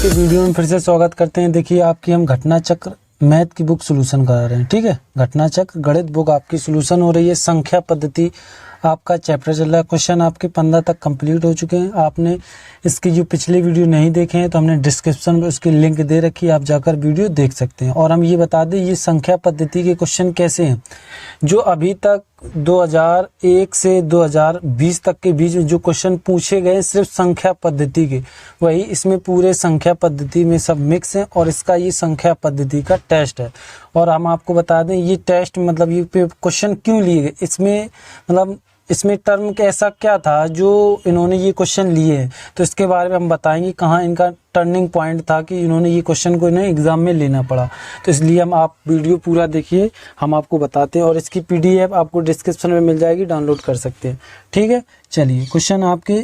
के वीडियो में फिर से स्वागत करते हैं। देखिए आपकी हम घटना चक्र मैथ की बुक सॉल्यूशन करा रहे हैं, ठीक है। घटना चक्र गणित बुक आपकी सॉल्यूशन हो रही है। संख्या पद्धति आपका चैप्टर चल रहा है। क्वेश्चन आपके 15 तक कंप्लीट हो चुके हैं। आपने इसकी जो पिछले वीडियो नहीं देखे हैं तो हमने डिस्क्रिप्शन में उसकी लिंक दे रखी है, आप जाकर वीडियो देख सकते हैं। और हम ये बता दें ये संख्या पद्धति के क्वेश्चन कैसे हैं, जो अभी तक 2001 से 2020 तक के बीच में जो क्वेश्चन पूछे गए सिर्फ संख्या पद्धति के, वही इसमें पूरे संख्या पद्धति में सब मिक्स हैं। और इसका ये संख्या पद्धति का टेस्ट है। और हम आपको बता दें ये टेस्ट मतलब ये क्वेश्चन क्यों लिए गए, इसमें मतलब इसमें टर्म ऐसा क्या था जो इन्होंने ये क्वेश्चन लिए हैं, तो इसके बारे में हम बताएंगे कहाँ इनका टर्निंग पॉइंट था कि इन्होंने ये क्वेश्चन को इन्हें एग्जाम में लेना पड़ा। तो इसलिए हम आप वीडियो पूरा देखिए, हम आपको बताते हैं। और इसकी पीडीएफ आपको डिस्क्रिप्शन में मिल जाएगी, डाउनलोड कर सकते हैं, ठीक है। चलिए क्वेश्चन आपके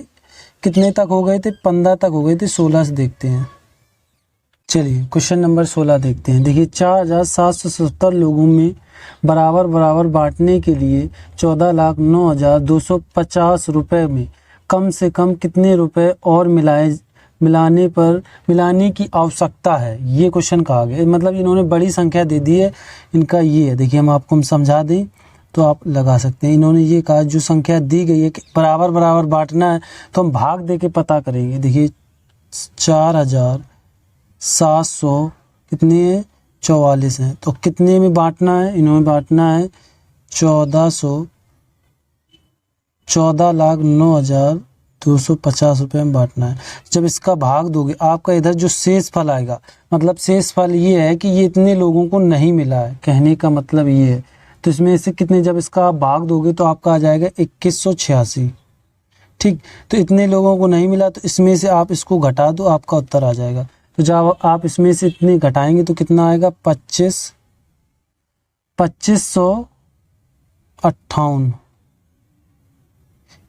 कितने तक हो गए थे, 15 तक हो गए थे, 16 से देखते हैं। चलिए क्वेश्चन नंबर 16 देखते हैं। देखिए 4777 लोगों में बराबर बराबर बांटने के लिए 14,09,250 रुपये में कम से कम कितने रुपए और मिलाने की आवश्यकता है, ये क्वेश्चन कहा गया। मतलब इन्होंने बड़ी संख्या दे दी है, इनका ये है। देखिए हम समझा दें तो आप लगा सकते हैं। इन्होंने ये कहा जो संख्या दी गई है कि बराबर बराबर बांटना है तो हम भाग दे के पता करेंगे। देखिए 4,700 कितने 44 हैं, तो कितने में बांटना है, इन्होंने बांटना है 14,09,250 रुपये में बांटना है। जब इसका भाग दोगे आपका इधर जो शेष फल आएगा, मतलब शेष फल ये है कि ये इतने लोगों को नहीं मिला है, कहने का मतलब ये है। तो इसमें से कितने, जब इसका आप भाग दोगे तो आपका आ जाएगा 2186, ठीक। तो इतने लोगों को नहीं मिला तो इसमें से आप इसको घटा दो, आपका उत्तर आ जाएगा। तो जब आप इसमें से इतने घटाएंगे तो कितना आएगा 2558,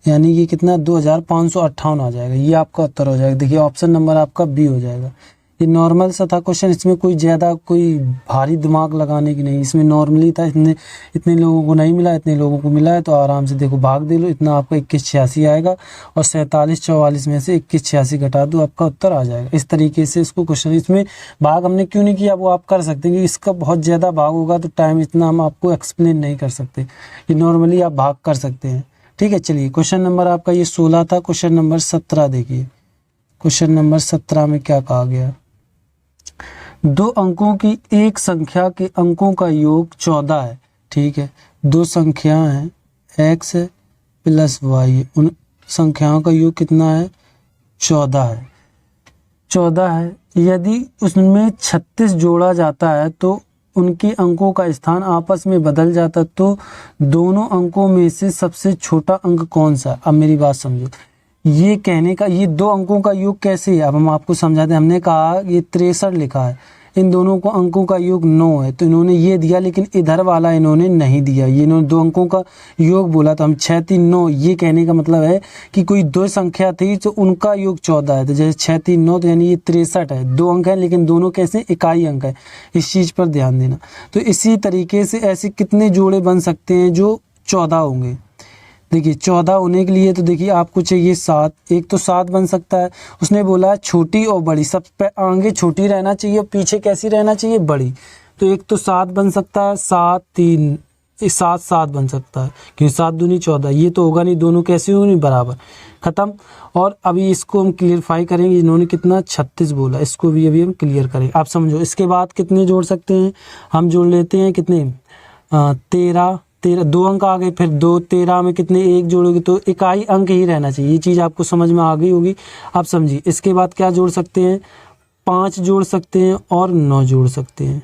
यानी कि कितना 2558 आ जाएगा, ये आपका उत्तर हो जाएगा। देखिए ऑप्शन नंबर आपका बी हो जाएगा। ये नॉर्मल सा था क्वेश्चन, इसमें कोई ज़्यादा कोई भारी दिमाग लगाने की नहीं, इसमें नॉर्मली था। इतने लोगों को नहीं मिला, इतने लोगों को मिला है, तो आराम से देखो भाग दे लो, इतना आपका 2186 आएगा। और 4744 में से 2186 घटा दो, आपका उत्तर आ जाएगा। इस तरीके से इसको क्वेश्चन, इसमें भाग हमने क्यों नहीं किया वो आप कर सकते हैं, कि इसका बहुत ज़्यादा भाग होगा तो टाइम इतना हम आपको एक्सप्लेन नहीं कर सकते। ये नॉर्मली आप भाग कर सकते हैं, ठीक है। चलिए क्वेश्चन नंबर आपका ये 16 था। क्वेश्चन नंबर 17 देखिए। क्वेश्चन नंबर 17 में क्या कहा गया, दो अंकों की एक संख्या के अंकों का योग 14 है, ठीक है। दो संख्या हैं x प्लस y, उन संख्याओं का योग कितना है 14 है। 14 है, यदि उसमें 36 जोड़ा जाता है तो उनके अंकों का स्थान आपस में बदल जाता, तो दोनों अंकों में से सबसे छोटा अंक कौन सा। अब मेरी बात समझो, ये कहने का ये दो अंकों का योग कैसे है, अब हम आपको समझाते हैं। हमने कहा ये 63 लिखा है, इन दोनों को अंकों का योग 9 है, तो इन्होंने ये दिया, लेकिन इधर वाला इन्होंने नहीं दिया। ये इन्होंने दो अंकों का योग बोला, तो हम 6 3 9, ये कहने का मतलब है कि कोई दो संख्या थी तो उनका योग 14 है। तो जैसे 6 3 9, तो यानी ये 63 है। दो अंक है लेकिन दोनों कैसे इकाई अंक है, इस चीज़ पर ध्यान देना। तो इसी तरीके से ऐसे कितने जोड़े बन सकते हैं जो 14 होंगे। देखिए 14 होने के लिए तो देखिए आपको चाहिए 7, एक तो 7 बन सकता है। उसने बोला छोटी और बड़ी, सब पे आगे छोटी रहना चाहिए और पीछे कैसी रहना चाहिए, बड़ी। तो एक तो 7 बन सकता है, 7 3 7 बन सकता है, क्योंकि 7 दूनी 14, ये तो होगा नहीं, दोनों कैसे होंगे बराबर, खत्म। और अभी इसको हम क्लियरफाई करेंगे, इन्होंने कितना 36 बोला, इसको भी अभी हम क्लियर करेंगे, आप समझो। इसके बाद कितने जोड़ सकते हैं, हम जोड़ लेते हैं कितने 13 दो अंक आ गए, फिर 2 13 में कितने एक जोड़ोगे तो इकाई अंक ही रहना चाहिए। ये चीज़ आपको समझ में आ गई होगी, आप समझिए। इसके बाद क्या जोड़ सकते हैं, 5 जोड़ सकते हैं और 9 जोड़ सकते हैं,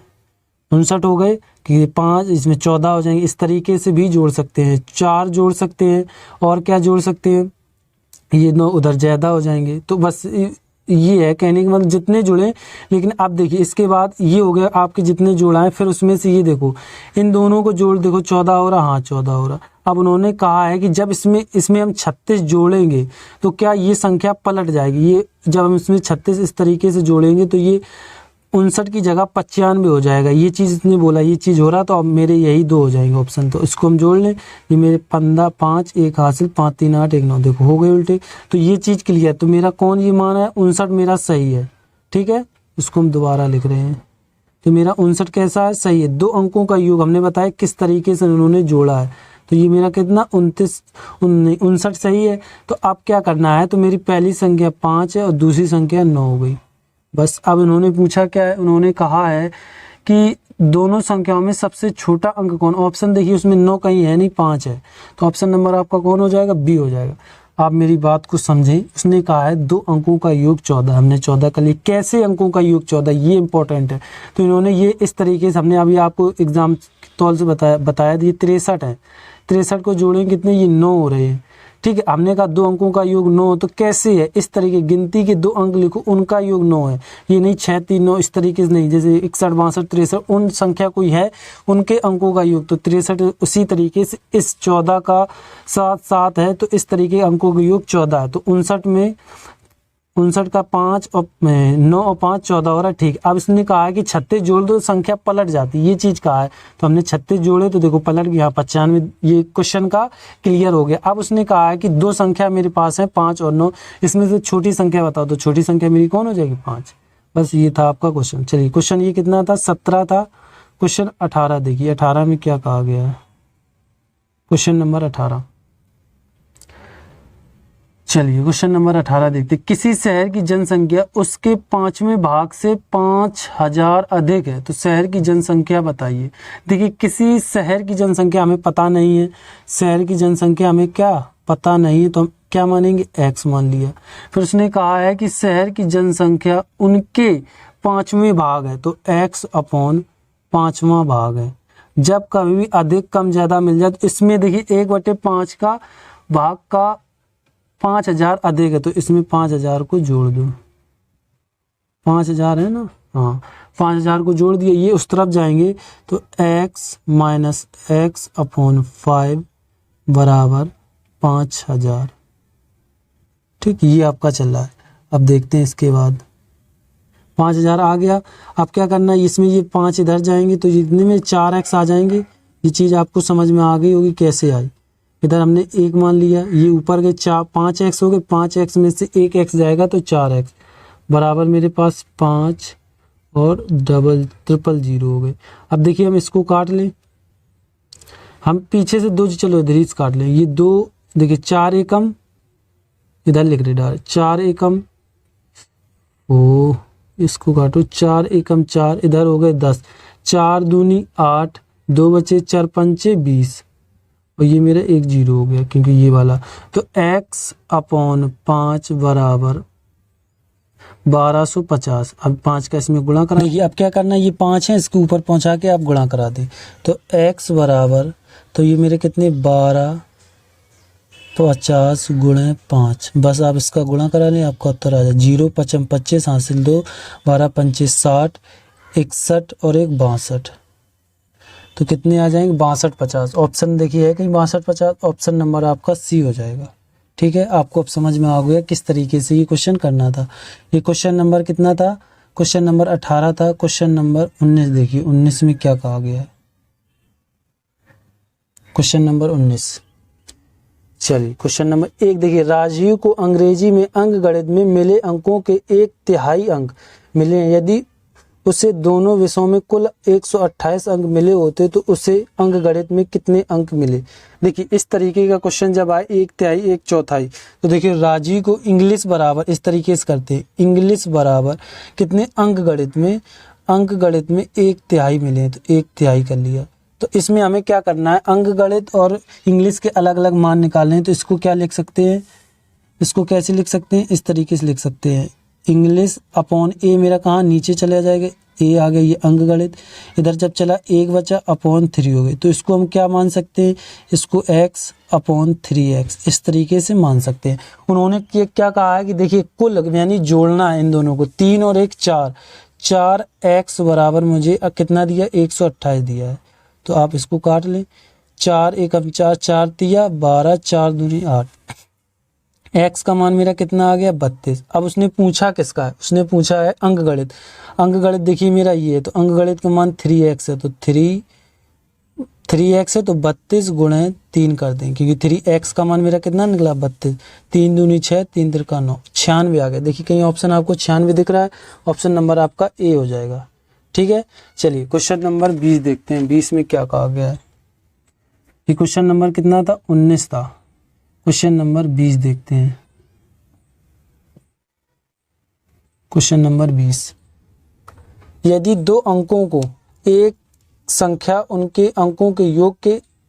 59 हो गए कि 5, इसमें 14 हो जाएंगे। इस तरीके से भी जोड़ सकते हैं, 4 जोड़ सकते हैं और क्या जोड़ सकते हैं, ये 9 उधर ज़्यादा हो जाएंगे। तो बस ये है कहने का मतलब जितने जुड़े। लेकिन अब देखिए इसके बाद ये हो गया आपके जितने जोड़ा है, फिर उसमें से ये देखो इन दोनों को जोड़, देखो 14 हो रहा, हाँ 14 हो रहा। अब उन्होंने कहा है कि जब इसमें हम 36 जोड़ेंगे तो क्या ये संख्या पलट जाएगी। ये जब हम इसमें 36 इस तरीके से जोड़ेंगे तो ये 59 की जगह 95 हो जाएगा। ये चीज़ इसने बोला, ये चीज़ हो रहा, तो अब मेरे यही 2 हो जाएंगे ऑप्शन। तो इसको हम जोड़ लें, ये मेरे 15 5 1 हासिल 5 3 8 1 9, देखो हो गए उल्टे। तो ये चीज़ क्लियर। तो मेरा कौन ये मान है 59 मेरा सही है, ठीक है, इसको हम दोबारा लिख रहे हैं। तो मेरा 59 कैसा है, सही है। 2 अंकों का योग हमने बताया किस तरीके से उन्होंने जोड़ा है, तो ये मेरा कितना 59 सही है। तो अब क्या करना है, तो मेरी पहली संख्या 5 है और दूसरी संख्या 9 हो गई। बस अब उन्होंने पूछा क्या है, उन्होंने कहा है कि दोनों संख्याओं में सबसे छोटा अंक कौन। ऑप्शन देखिए उसमें 9 कहीं है नहीं, 5 है, तो ऑप्शन नंबर आपका कौन हो जाएगा, बी हो जाएगा। आप मेरी बात को समझें, उसने कहा है 2 अंकों का योग 14, हमने 14 कर लिया। कैसे अंकों का योग 14, ये इंपॉर्टेंट है। तो इन्होंने ये इस तरीके से, हमने अभी आपको एग्जाम तौल से बताया ये 63 है, 63 को जोड़ें कितने, ये 9 हो रहे हैं। ठीक है, हमने कहा 2 अंकों का योग 9, तो कैसे है, इस तरीके गिनती के 2 अंक लिखो, उनका योग 9 है। ये नहीं 6 3 9 इस तरीके से नहीं, जैसे 61 62 63 उन संख्या कोई है उनके अंकों का योग, तो 63 उसी तरीके से इस 14 का 7 7 है, तो इस तरीके अंकों का योग 14 है। तो 59 का 5 और 9 और 5 14 हो रहा है। ठीक, अब इसने कहा है कि 36 जोड़ दो संख्या पलट जाती है, ये चीज़ कहा है। तो हमने 36 जोड़े तो देखो पलट गया 95, ये क्वेश्चन का क्लियर हो गया। अब उसने कहा है कि 2 संख्या मेरे पास है 5 और 9, इसमें से छोटी संख्या बताओ, तो छोटी संख्या मेरी कौन हो जाएगी, 5। बस ये था आपका क्वेश्चन। चलिए क्वेश्चन ये कितना था, 17 था। क्वेश्चन 18 देखिए, 18 में क्या कहा गया है, क्वेश्चन नंबर 18। चलिए क्वेश्चन नंबर 18 देखते। किसी शहर की जनसंख्या उसके 5वें भाग से 5000 अधिक है, तो शहर की जनसंख्या बताइए। देखिए किसी शहर की जनसंख्या हमें पता नहीं है, शहर की जनसंख्या हमें क्या पता नहीं है, तो हम क्या मानेंगे, x मान लिया। फिर उसने कहा है कि शहर की जनसंख्या उनके 5वें भाग है, तो x अपॉन 5वां भाग है। जब कभी भी अधिक कम ज़्यादा मिल जाए, तो इसमें देखिए 1/5 का भाग का 5000 अधिक है, तो इसमें 5000 को जोड़ दो, 5000 है ना, हाँ 5000 को जोड़ दिए। ये उस तरफ जाएंगे तो x माइनस x अपॉन 5 बराबर 5000। ठीक, ये आपका चल रहा है। अब देखते हैं इसके बाद 5000 आ गया। अब क्या करना है, इसमें ये 5 इधर जाएंगे तो इतने में 4x आ जाएंगे। ये चीज़ आपको समझ में आ गई होगी कैसे आई। इधर हमने 1 मान लिया, ये ऊपर गए 5x हो गए, 5x में से 1x जाएगा तो 4x बराबर मेरे पास 5 और 000 हो गए। अब देखिए हम इसको काट लें, हम पीछे से 2 चलो इधर ही काट लें। ये 2 देखिए 4 एकम इधर लिख रहे डाल, 4 एकम ओ इसको काटो, 4 एकम 4 इधर हो गए 10, 4 दूनी 8, 2 बचे 4 पंचे 20 और ये मेरा 1 0 हो गया क्योंकि ये वाला। तो x अपॉन 5 बराबर 1250। अब 5 का इसमें गुणा करा, देखिए अब क्या करना है, ये 5 है इसके ऊपर पहुंचा के आप गुणा करा दें, तो x बराबर, तो ये मेरे कितने 1250 गुणे 5, बस आप इसका गुणा करा लें, आपका उत्तर आ जाए 0 5 25 हासिल 2 12 पंचे 60 61 और 1 62, तो कितने आ जाएंगे 62 50। ऑप्शन देखिए है कहीं 62 50, ऑप्शन नंबर आपका सी हो जाएगा। ठीक है, आपको अब समझ में आ गया किस तरीके से ये क्वेश्चन करना था। ये क्वेश्चन नंबर कितना था, क्वेश्चन नंबर 18 था। क्वेश्चन नंबर 19 देखिए, 19 में क्या कहा गया है, क्वेश्चन नंबर 19। चलिए क्वेश्चन नंबर 1 देखिए, राजीव को अंग्रेजी में अंकगणित में मिले अंकों के 1/3 अंक मिले हैं। यदि उसे दोनों विषयों में कुल 128 अंक मिले होते तो उसे अंकगणित में कितने अंक मिले। देखिए इस तरीके का क्वेश्चन जब आए 1/3 1/4, तो देखिए राजीव को इंग्लिश बराबर इस तरीके से करते हैं, इंग्लिश बराबर कितने अंकगणित में 1/3 मिले हैं, तो 1/3 कर लिया। तो इसमें हमें क्या करना है, अंकगणित और इंग्लिश के अलग अलग मान निकालने हैं। तो इसको क्या लिख सकते हैं, इसको कैसे लिख सकते हैं, इस तरीके से लिख सकते हैं, इंग्लिश अपॉन ए मेरा कहाँ नीचे चला जाएगा, ए आ गया, ये अंकगणित इधर जब चला 1 बचा अपॉन 3 हो गए। तो इसको हम क्या मान सकते हैं, इसको x अपॉन 3x इस तरीके से मान सकते हैं। उन्होंने क्या कहा है कि देखिए कुल यानी जोड़ना है इन दोनों को, 3 और 1 4, 4x बराबर मुझे कितना दिया 128 दिया है। तो आप इसको काट लें, 4 एकम 4 4 दिया 12, 4 दूनी 8, x का मान मेरा कितना आ गया 32। अब उसने पूछा किसका है, उसने पूछा है अंकगणित। अंकगणित देखिए मेरा ये है, तो अंकगणित का मान 3x है, तो 3 3x है तो 32 गुणे 3 कर दें, क्योंकि 3x का मान मेरा कितना निकला 32, 3 दूनी 6, 3 तिरका 9, 96 आ गया। देखिए कहीं ऑप्शन आपको 96 दिख रहा है, ऑप्शन नंबर आपका ए हो जाएगा। ठीक है, चलिए क्वेश्चन नंबर 20 देखते हैं, 20 में क्या कहा गया है। ये क्वेश्चन नंबर कितना था, 19 था। क्वेश्चन नंबर 20 देखते हैं। क्वेश्चन नंबर 20, यदि दो अंकों को एक संख्या उनके अंकों के योग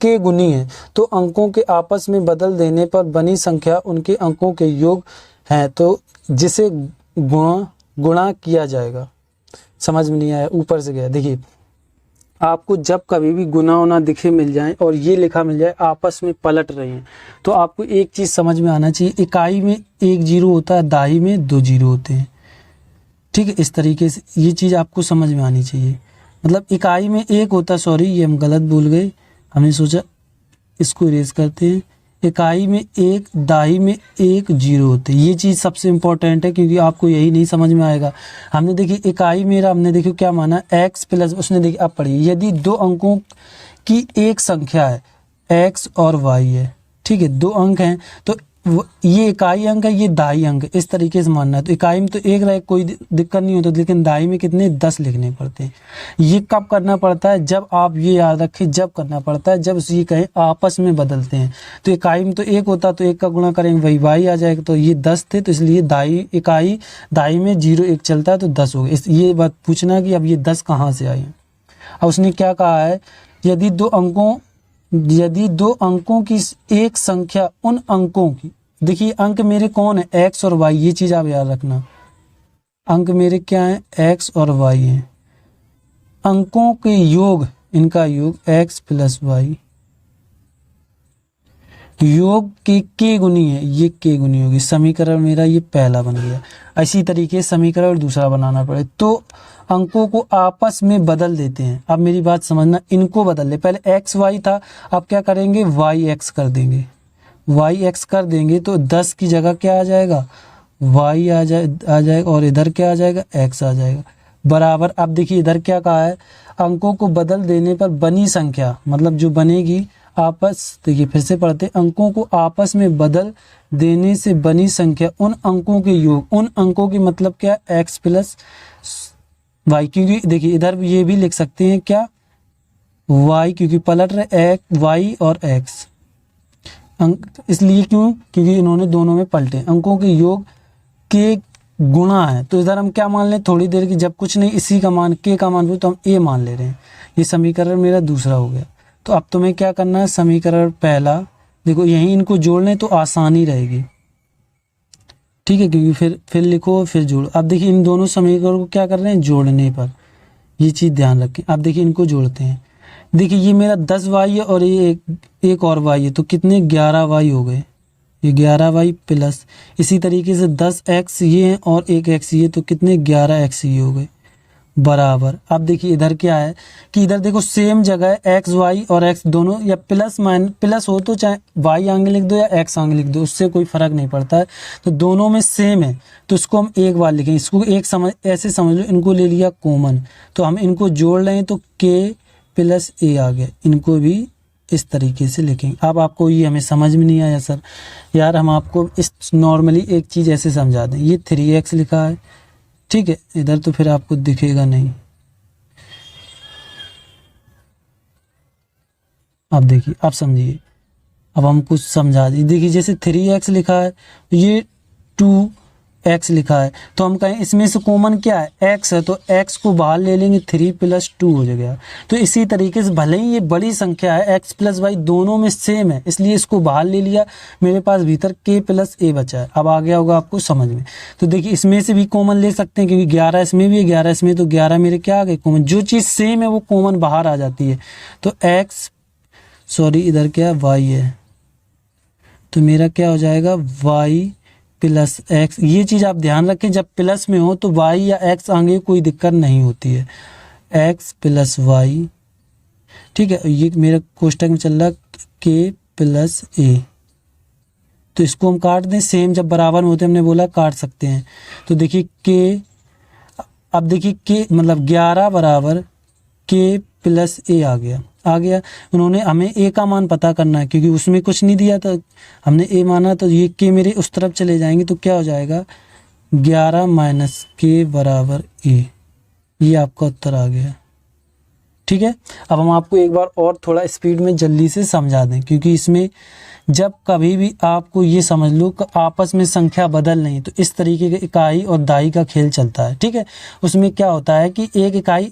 के गुनी है तो अंकों के आपस में बदल देने पर बनी संख्या उनके अंकों के योग है, तो जिसे गुणा किया जाएगा। समझ में नहीं आया, ऊपर से गया। देखिए आपको जब कभी भी गुना होना दिखे मिल जाए और ये लिखा मिल जाए आपस में पलट रहे हैं, तो आपको एक चीज़ समझ में आना चाहिए, इकाई में 1 जीरो होता है, दाई में 2 जीरो होते हैं। ठीक है, इस तरीके से ये चीज़ आपको समझ में आनी चाहिए। मतलब इकाई में 1 होता है, सॉरी ये हम गलत भूल गए, हमने सोचा इसको इरेज करते हैं। इकाई में 1, दाई में 1 जीरो होते हैं। ये चीज़ सबसे इम्पोर्टेंट है, क्योंकि आपको यही नहीं समझ में आएगा। हमने देखी इकाई मेरा, हमने देखिए क्या माना, x प्लस, उसने देखिए अब पढ़िए, यदि दो अंकों की एक संख्या है x और y है, ठीक है, 2 अंक हैं, तो ये इकाई अंक है, ये दाई अंक है, इस तरीके से मानना है। तो इकाई में तो 1 रहे, कोई दिक्कत नहीं होता, लेकिन दाई में कितने 10 लिखने पड़ते हैं। ये कब करना पड़ता है, जब आप ये याद रखें, जब करना पड़ता है जब ये कहें आपस में बदलते हैं। तो इकाई में तो 1 होता, तो 1 का गुणा करेंगे वही y आ जाएगा, तो ये 10 थे, तो इसलिए इकाई दाई में 0 1 चलता है तो 10 हो गए। ये बात पूछना कि अब ये 10 कहाँ से आई। अब उसने क्या कहा है, यदि दो अंकों की एक संख्या उन अंकों की, देखिए अंक मेरे कौन है, x और y, ये चीज आप याद रखना, अंक मेरे क्या है, x और y हैं। अंकों के योग, इनका योग x प्लस y, योग के गुनी है, ये के गुनी होगी। समीकरण मेरा ये पहला बन गया। इसी तरीके समीकरण दूसरा बनाना पड़े, तो अंकों को आपस में बदल देते हैं। अब मेरी बात समझना, इनको बदल ले, पहले एक्स वाई था, अब क्या करेंगे, वाई एक्स कर देंगे, वाई एक्स कर देंगे तो 10 की जगह क्या आ जाएगा, वाई आ जाएगा, और इधर क्या आ जाएगा, एक्स आ जाएगा, बराबर। अब देखिए इधर क्या कहा है, अंकों को बदल देने पर बनी संख्या, मतलब जो बनेगी आपस, देखिए फिर से पढ़ते, अंकों को आपस में बदल देने से बनी संख्या उन अंकों के योग, उन अंकों की मतलब क्या, एक्स प्लस वाई, क्योंकि देखिए इधर ये भी लिख सकते हैं क्या, वाई, क्योंकि पलट रहे वाई और एक्स अंक, इसलिए क्यों, क्योंकि इन्होंने दोनों में पलटे, अंकों के योग के गुणा है। तो इधर हम क्या मान लें, थोड़ी देर की, जब कुछ नहीं इसी का मान के का मान, तो हम ए मान ले रहे हैं। ये समीकरण मेरा दूसरा हो गया। तो अब तुम्हें क्या करना है, समीकरण पहला, देखो यहीं इनको जोड़ने तो आसानी रहेगी, ठीक है, क्योंकि फिर लिखो फिर जोड़ो। अब देखिए इन दोनों समीकरणों को क्या कर रहे हैं, जोड़ने पर, ये चीज़ ध्यान रखें। अब देखिए इनको जोड़ते हैं, देखिए ये मेरा 10 वाई है और ये एक और वाई है, तो कितने 11 वाई हो गए, ये 11 वाई प्लस, इसी तरीके से 10 एक्स ये है और 1 एक्स ये, तो कितने 11 एक्स ये हो गए, बराबर। अब देखिए इधर क्या है कि इधर देखो सेम जगह एक्स वाई और एक्स दोनों, या प्लस हो तो चाहे वाई आगे लिख दो या एक्स आगे लिख दो, उससे कोई फर्क नहीं पड़ता है, तो दोनों में सेम है, तो इसको हम एक बार लिखें, इसको एक ऐसे समझ लो, इनको ले लिया कॉमन, तो हम इनको जोड़ रहे हैं तो के प्लस ए आ गया, इनको भी इस तरीके से लिखेंगे। अब आपको ये हमें समझ में नहीं आया सर, यार हम आपको इस नॉर्मली एक चीज़ ऐसे समझा दें, ये 3x लिखा है, ठीक है, इधर तो फिर आपको दिखेगा नहीं। अब देखिए, अब समझिए, अब हम कुछ समझा दिए। देखिए जैसे 3x लिखा है, ये 2x लिखा है, तो हम कहें इसमें से कॉमन क्या है, x है, तो x को बाहर ले लेंगे, 3 + 2 हो जाएगा। तो इसी तरीके से भले ही ये बड़ी संख्या है, x + y दोनों में सेम है, इसलिए इसको बाहर ले लिया, मेरे पास भीतर k + a बचा है। अब आ गया होगा आपको समझ में। तो देखिए इसमें से भी कॉमन ले सकते हैं, क्योंकि 11 इसमें भी है, 11 इसमें, तो 11 मेरे क्या आ गए कॉमन, जो चीज़ सेम है वो कॉमन बाहर आ जाती है। तो इधर क्या y है, तो मेरा क्या हो जाएगा, y + x। ये चीज़ आप ध्यान रखें, जब प्लस में हो तो y या x आगे कोई दिक्कत नहीं होती है, x + y, ठीक है। ये मेरा कोष्टक में चल रहा k + a, तो इसको हम काट दें, सेम जब बराबर में होते हमने बोला काट सकते हैं। तो देखिए k, अब देखिए k मतलब 11 बराबर k + a आ गया, आ गया। उन्होंने हमें ए का मान पता करना है क्योंकि उसमें कुछ नहीं दिया था, हमने ए माना, तो ये के मेरे उस तरफ चले जाएंगे तो क्या हो जाएगा 11 माइनस के बराबर ए। ये आपका उत्तर आ गया। ठीक है, अब हम आपको एक बार और थोड़ा स्पीड में जल्दी से समझा दें, क्योंकि इसमें जब कभी भी आपको ये समझ लो कि आपस में संख्या बदल नहीं तो इस तरीके के इकाई और दाई का खेल चलता है। ठीक है, उसमें क्या होता है कि एक इकाई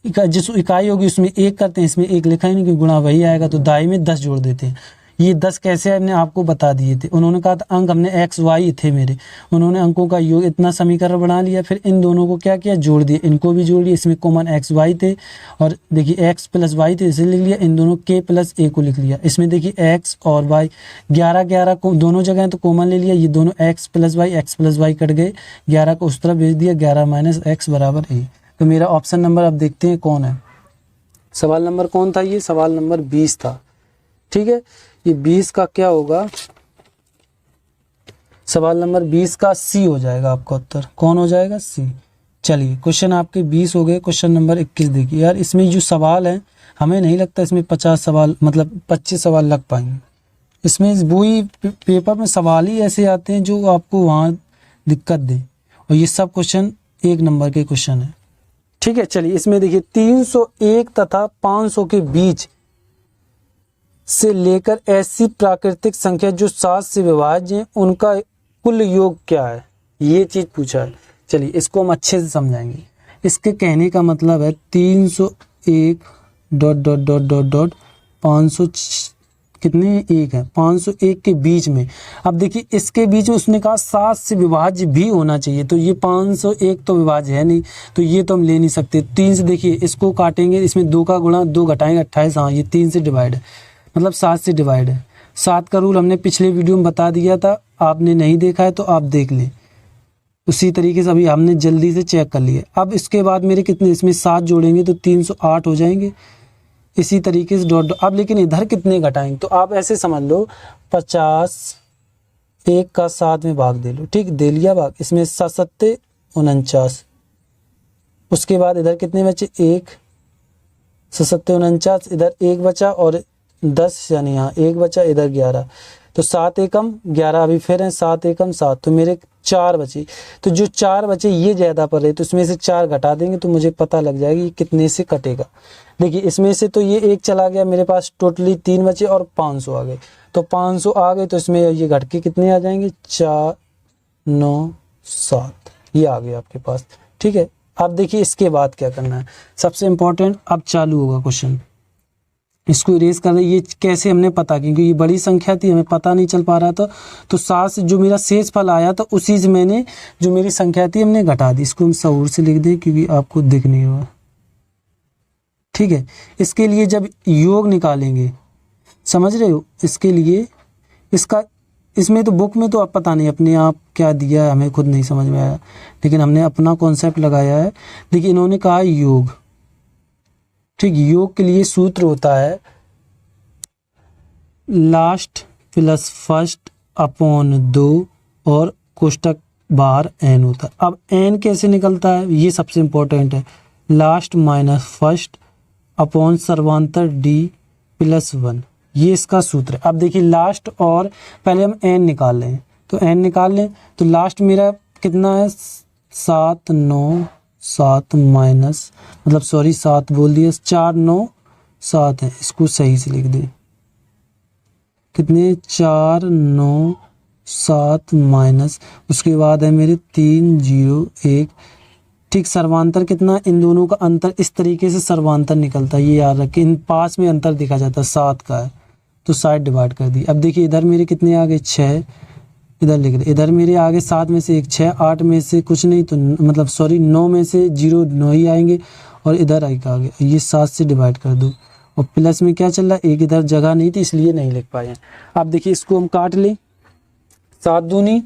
जिस इकाई होगी उसमें एक करते हैं, इसमें एक लिखा ही नहीं कि गुणा वही आएगा, तो दाई में 10 जोड़ देते हैं। ये 10 कैसे हमने आपको बता दिए थे, उन्होंने कहा था अंक हमने एक्स वाई थे मेरे, उन्होंने अंकों का योग इतना समीकरण बना लिया, फिर इन दोनों को क्या किया जोड़ दिया, इनको भी जोड़ लिया, इसमें कॉमन एक्स वाई थे और देखिए एक्स प्लस वाई थे इसे लिख लिया, इन दोनों के प्लस ए को लिख लिया, इसमें देखिए एक्स और वाई 11 को दोनों जगह तो कॉमन ले लिया, ये दोनों एक्स प्लस वाई कट गए, 11 को उस तरफ भेज दिया, 11 माइनस एक्स बराबर ए। तो मेरा ऑप्शन नंबर अब देखते हैं कौन है। सवाल नंबर कौन था, ये सवाल नंबर 20 था। ठीक है, ये 20 का क्या होगा, सवाल नंबर 20 का सी हो जाएगा आपका उत्तर। कौन हो जाएगा, सी। चलिए क्वेश्चन आपके 20 हो गए। क्वेश्चन नंबर 21 देखिए। यार इसमें जो सवाल है हमें नहीं लगता इसमें 50 सवाल मतलब 25 सवाल लग पाएंगे। इसमें वही पेपर में सवाल ही ऐसे आते हैं जो आपको वहाँ दिक्कत दें, और ये सब क्वेश्चन 1 नंबर के क्वेश्चन है। ठीक है, चलिए इसमें देखिए 301 तथा 500 के बीच से लेकर ऐसी प्राकृतिक संख्या जो 7 से विभाज्य हैं उनका कुल योग क्या है, ये चीज पूछा है। चलिए इसको हम अच्छे से समझाएंगे। इसके कहने का मतलब है 301 dot dot dot dot dot 500 कितने एक है 501 के बीच में। अब देखिए इसके बीच में उसने कहा 7 से विभाज्य भी होना चाहिए, तो ये 501 तो विभाज्य है नहीं, तो ये तो हम ले नहीं सकते। 3 से देखिए इसको काटेंगे, इसमें 2 का गुणा 2 घटाएंगे 28, हाँ ये 3 से डिवाइड है, मतलब 7 से डिवाइड है। 7 का रूल हमने पिछले वीडियो में बता दिया था, आपने नहीं देखा है तो आप देख लें। उसी तरीके से अभी हमने जल्दी से चेक कर लिया। अब इसके बाद मेरे कितने, इसमें 7 जोड़ेंगे तो 308 हो जाएंगे। इसी तरीके से डॉट। अब लेकिन इधर कितने घटाएंगे, तो आप ऐसे समझ लो 50 1 का 7 में भाग दे लो। ठीक, दे लिया भाग, इसमें 7 सत्ते 49। उसके बाद इधर कितने बचे, 1 सत्ते 49, इधर 1 बचा और 10 यानी यहाँ 1 बचा, इधर 11, तो 7 एकम 11 अभी फिर है 7 एकम 7, तो मेरे 4 बचे। तो जो 4 बचे ये ज़्यादा पर है, तो इसमें से 4 घटा देंगे तो मुझे पता लग जाएगा ये कितने से कटेगा। देखिए इसमें से तो ये 1 चला गया, मेरे पास टोटली 3 बचे और 500 आ गए, तो 500 आ गए तो इसमें ये घट के कितने आ जाएंगे 4 9 7, ये आ गए आपके पास। ठीक है, अब देखिए इसके बाद क्या करना है, सबसे इम्पोर्टेंट अब चालू होगा क्वेश्चन। इसको इरेज कर रहे, ये कैसे हमने पता किया, क्योंकि ये बड़ी संख्या थी हमें पता नहीं चल पा रहा था, तो 7 से जो मेरा शेष फल आया था उसी से मैंने जो मेरी संख्या थी हमने घटा दी। इसको हम सहूर से लिख दें क्योंकि आपको दिख नहीं हुआ। ठीक है, इसके लिए जब योग निकालेंगे, समझ रहे हो, इसके लिए इसका इसमें तो बुक में तो आप पता नहीं अपने आप क्या दिया है, हमें खुद नहीं समझ में आया, लेकिन हमने अपना कॉन्सेप्ट लगाया है। देखिए इन्होंने कहा योग। ठीक, योग के लिए सूत्र होता है लास्ट प्लस फर्स्ट अपॉन 2 और कोष्टक बाहर एन होता है। अब एन कैसे निकलता है, ये सबसे इम्पोर्टेंट है, लास्ट माइनस फर्स्ट अपॉन सर्वांतर डी प्लस 1, ये इसका सूत्र है। अब देखिए लास्ट और पहले हम एन निकाल लें, तो एन निकाल लें तो लास्ट मेरा कितना है 7 9 7 माइनस मतलब सॉरी 7 बोल दिया, 4 9 7 है, इसको सही से लिख दें कितने 4 9 7 माइनस, उसके बाद है मेरे 3 0 1। ठीक, सर्वांतर कितना, इन दोनों का अंतर इस तरीके से सर्वांतर निकलता है, ये याद रखें, इन पास में अंतर देखा जाता है 7 का है तो 60 डिवाइड कर दी। अब देखिए इधर मेरे कितने आ गए 6, इधर लिख रहे, इधर मेरे आगे 7 में से 1 6, 8 में से कुछ नहीं तो मतलब सॉरी 9 में से 0 9 ही आएंगे, और इधर आगे ये 7 से डिवाइड कर दो, और प्लस में क्या चल रहा है, एक इधर जगह नहीं थी इसलिए नहीं लिख पाए हैं। अब देखिए इसको हम काट लें, 7 दूनी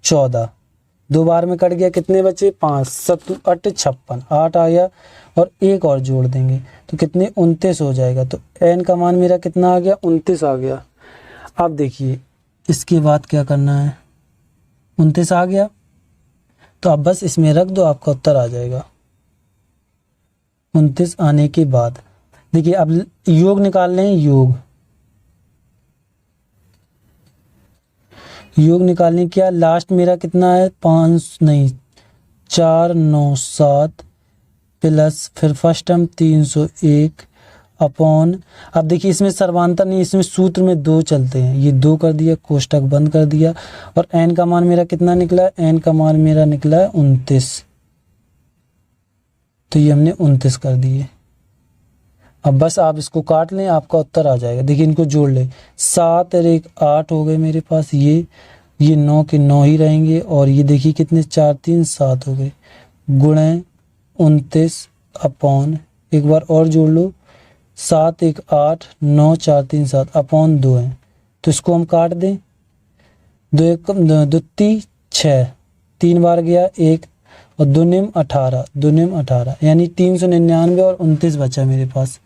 14, 2 बार में कट गया, कितने बचे 5 7 8 56, 8 आ गया और एक और जोड़ देंगे तो कितने 29 हो जाएगा। तो एन का मान मेरा कितना आ गया 29 आ गया। अब देखिए इसके बाद क्या करना है, 29 आ गया तो अब बस इसमें रख दो, आपका उत्तर आ जाएगा। 29 आने के बाद देखिए अब योग निकाल लें, योग निकालने क्या, लास्ट मेरा कितना है 497 प्लस फिर फर्स्ट टर्म 301 अपॉन, अब देखिए इसमें सर्वांतर नहीं, इसमें सूत्र में 2 चलते हैं, ये 2 कर दिया, कोष्टक बंद कर दिया, और n का मान मेरा कितना निकला है, n का मान मेरा निकला है 29, तो ये हमने 29 कर दिए। अब बस आप इसको काट लें, आपका उत्तर आ जाएगा। देखिए इनको जोड़ लें, 7 और 1 8 हो गए मेरे पास, ये 9 के 9 ही रहेंगे, और ये देखिए कितने 4 3 7 हो गए, गुणे 29 अपॉन, एक बार और जोड़ लो, 7 1 8 9 4 3 7 अपॉन 2 है, तो इसको हम काट दें, 2 1 2 3 6, 3 बार गया 1 और 2 निम 18, 2 निम 18, यानी 399 और 29 बचा मेरे पास।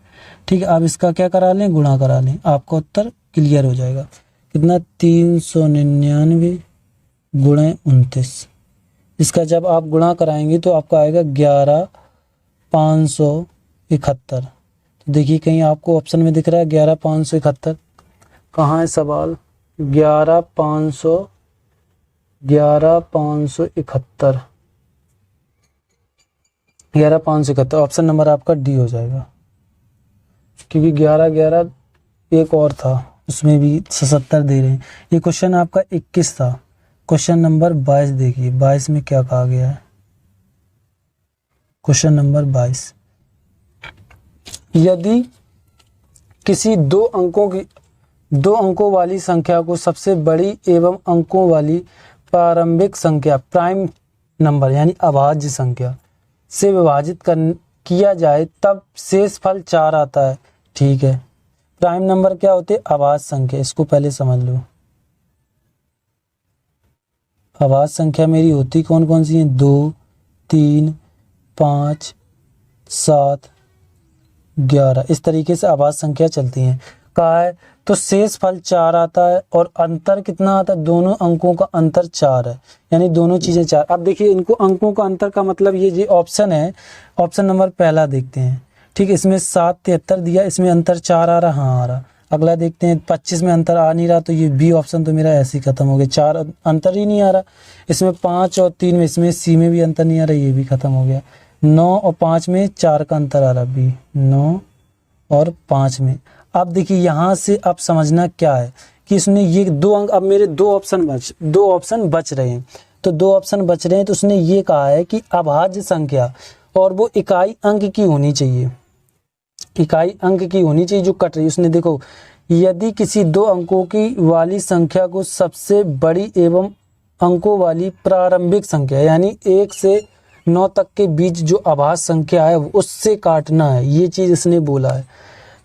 ठीक है, अब इसका क्या करा लें, गुणा करा लें, आपका उत्तर क्लियर हो जाएगा। कितना 399 गुणे 29, इसका जब आप गुणा कराएंगे तो आपका आएगा 11571। तो देखिए कहीं आपको ऑप्शन में दिख रहा है 11571, कहाँ है सवाल, 11571 11571, ऑप्शन नंबर आपका डी हो जाएगा, क्योंकि 11 11 एक और था उसमें भी 77 दे रहे हैं। ये क्वेश्चन आपका 21 था। क्वेश्चन नंबर 22 देखिए, 22 में क्या कहा गया है, क्वेश्चन नंबर 22, यदि किसी दो अंकों वाली संख्या को सबसे बड़ी एवं अंकों वाली प्रारंभिक संख्या प्राइम नंबर यानी अभाज्य संख्या से विभाजित किया जाए तब शेषफल 4 आता है। ठीक है, प्राइम नंबर क्या होते हैं, अभाज्य संख्या, इसको पहले समझ लो। अभाज्य संख्या मेरी होती कौन कौन सी हैं, 2 3 5 7 11, इस तरीके से अभाज्य संख्या चलती हैं। कहा है तो शेषफल 4 आता है और अंतर कितना आता है, दोनों अंकों का अंतर 4 है, यानी दोनों चीजें 4। अब देखिए इनको अंकों का अंतर का मतलब ये ऑप्शन है, ऑप्शन नंबर पहला देखते हैं। ठीक है, इसमें 7 73 दिया, इसमें अंतर 4 आ रहा, हाँ आ रहा। अगला देखते हैं 25 में अंतर आ नहीं रहा, तो ये बी ऑप्शन तो मेरा ऐसे ही खत्म हो गया, 4 अंतर ही नहीं आ रहा। इसमें 5 और 3 में, इसमें सी में भी अंतर नहीं आ रहा, ये भी खत्म हो गया। 9 और 5 में 4 का अंतर आ रहा, बी 9 और 5 में। अब देखिए यहाँ से अब समझना क्या है कि इसने ये 2 अंक, अब मेरे 2 ऑप्शन बच रहे हैं, तो 2 ऑप्शन बच रहे हैं, तो उसने ये कहा है कि अभाज्य संख्या और वो इकाई अंक की होनी चाहिए, इकाई अंक की होनी चाहिए जो कट रही है। उसने देखो, यदि किसी 2 अंकों की वाली संख्या को सबसे बड़ी एवं अंकों वाली प्रारंभिक संख्या यानी 1 से 9 तक के बीच जो अभाज्य संख्या है उससे काटना है, ये चीज इसने बोला है।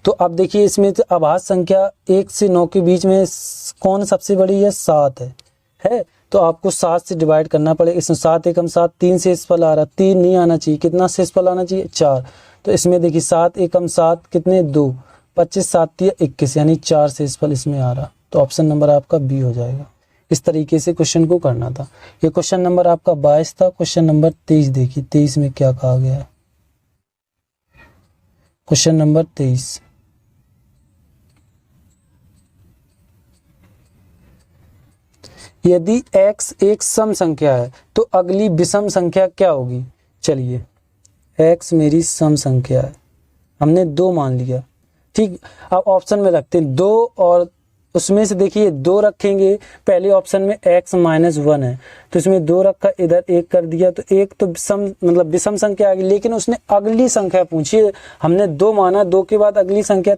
तो अब देखिए इसमें तो अभाज्य संख्या 1 से 9 के बीच में कौन सबसे बड़ी है, 7 है, तो आपको 7 से डिवाइड करना पड़ेगा। इसमें 7 एकम 7, 3 शेषफल आ रहा, 3 नहीं आना चाहिए, कितना शेषफल आना चाहिए, 4। तो इसमें देखिए 7 एकम 7 कितने, 2, 25 7 21, यानी 4 शेषफल इसमें आ रहा। तो ऑप्शन नंबर आपका बी हो जाएगा। इस तरीके से क्वेश्चन को करना था। ये क्वेश्चन नंबर आपका 22 था। क्वेश्चन नंबर 23 देखिए, 23 में क्या कहा गया है, क्वेश्चन नंबर 23, यदि x एक सम संख्या है तो अगली विषम संख्या क्या होगी। चलिए x मेरी सम संख्या है, हमने 2 मान लिया। ठीक, अब ऑप्शन में रखते हैं 2 और उसमें से देखिए 2 रखेंगे, पहले ऑप्शन में x - 1 है तो इसमें 2 रखा, इधर 1 कर दिया, तो 1 तो सम मतलब विषम संख्या आ गई। लेकिन उसने अगली संख्या पूछी, हमने 2 माना, 2 के बाद अगली संख्या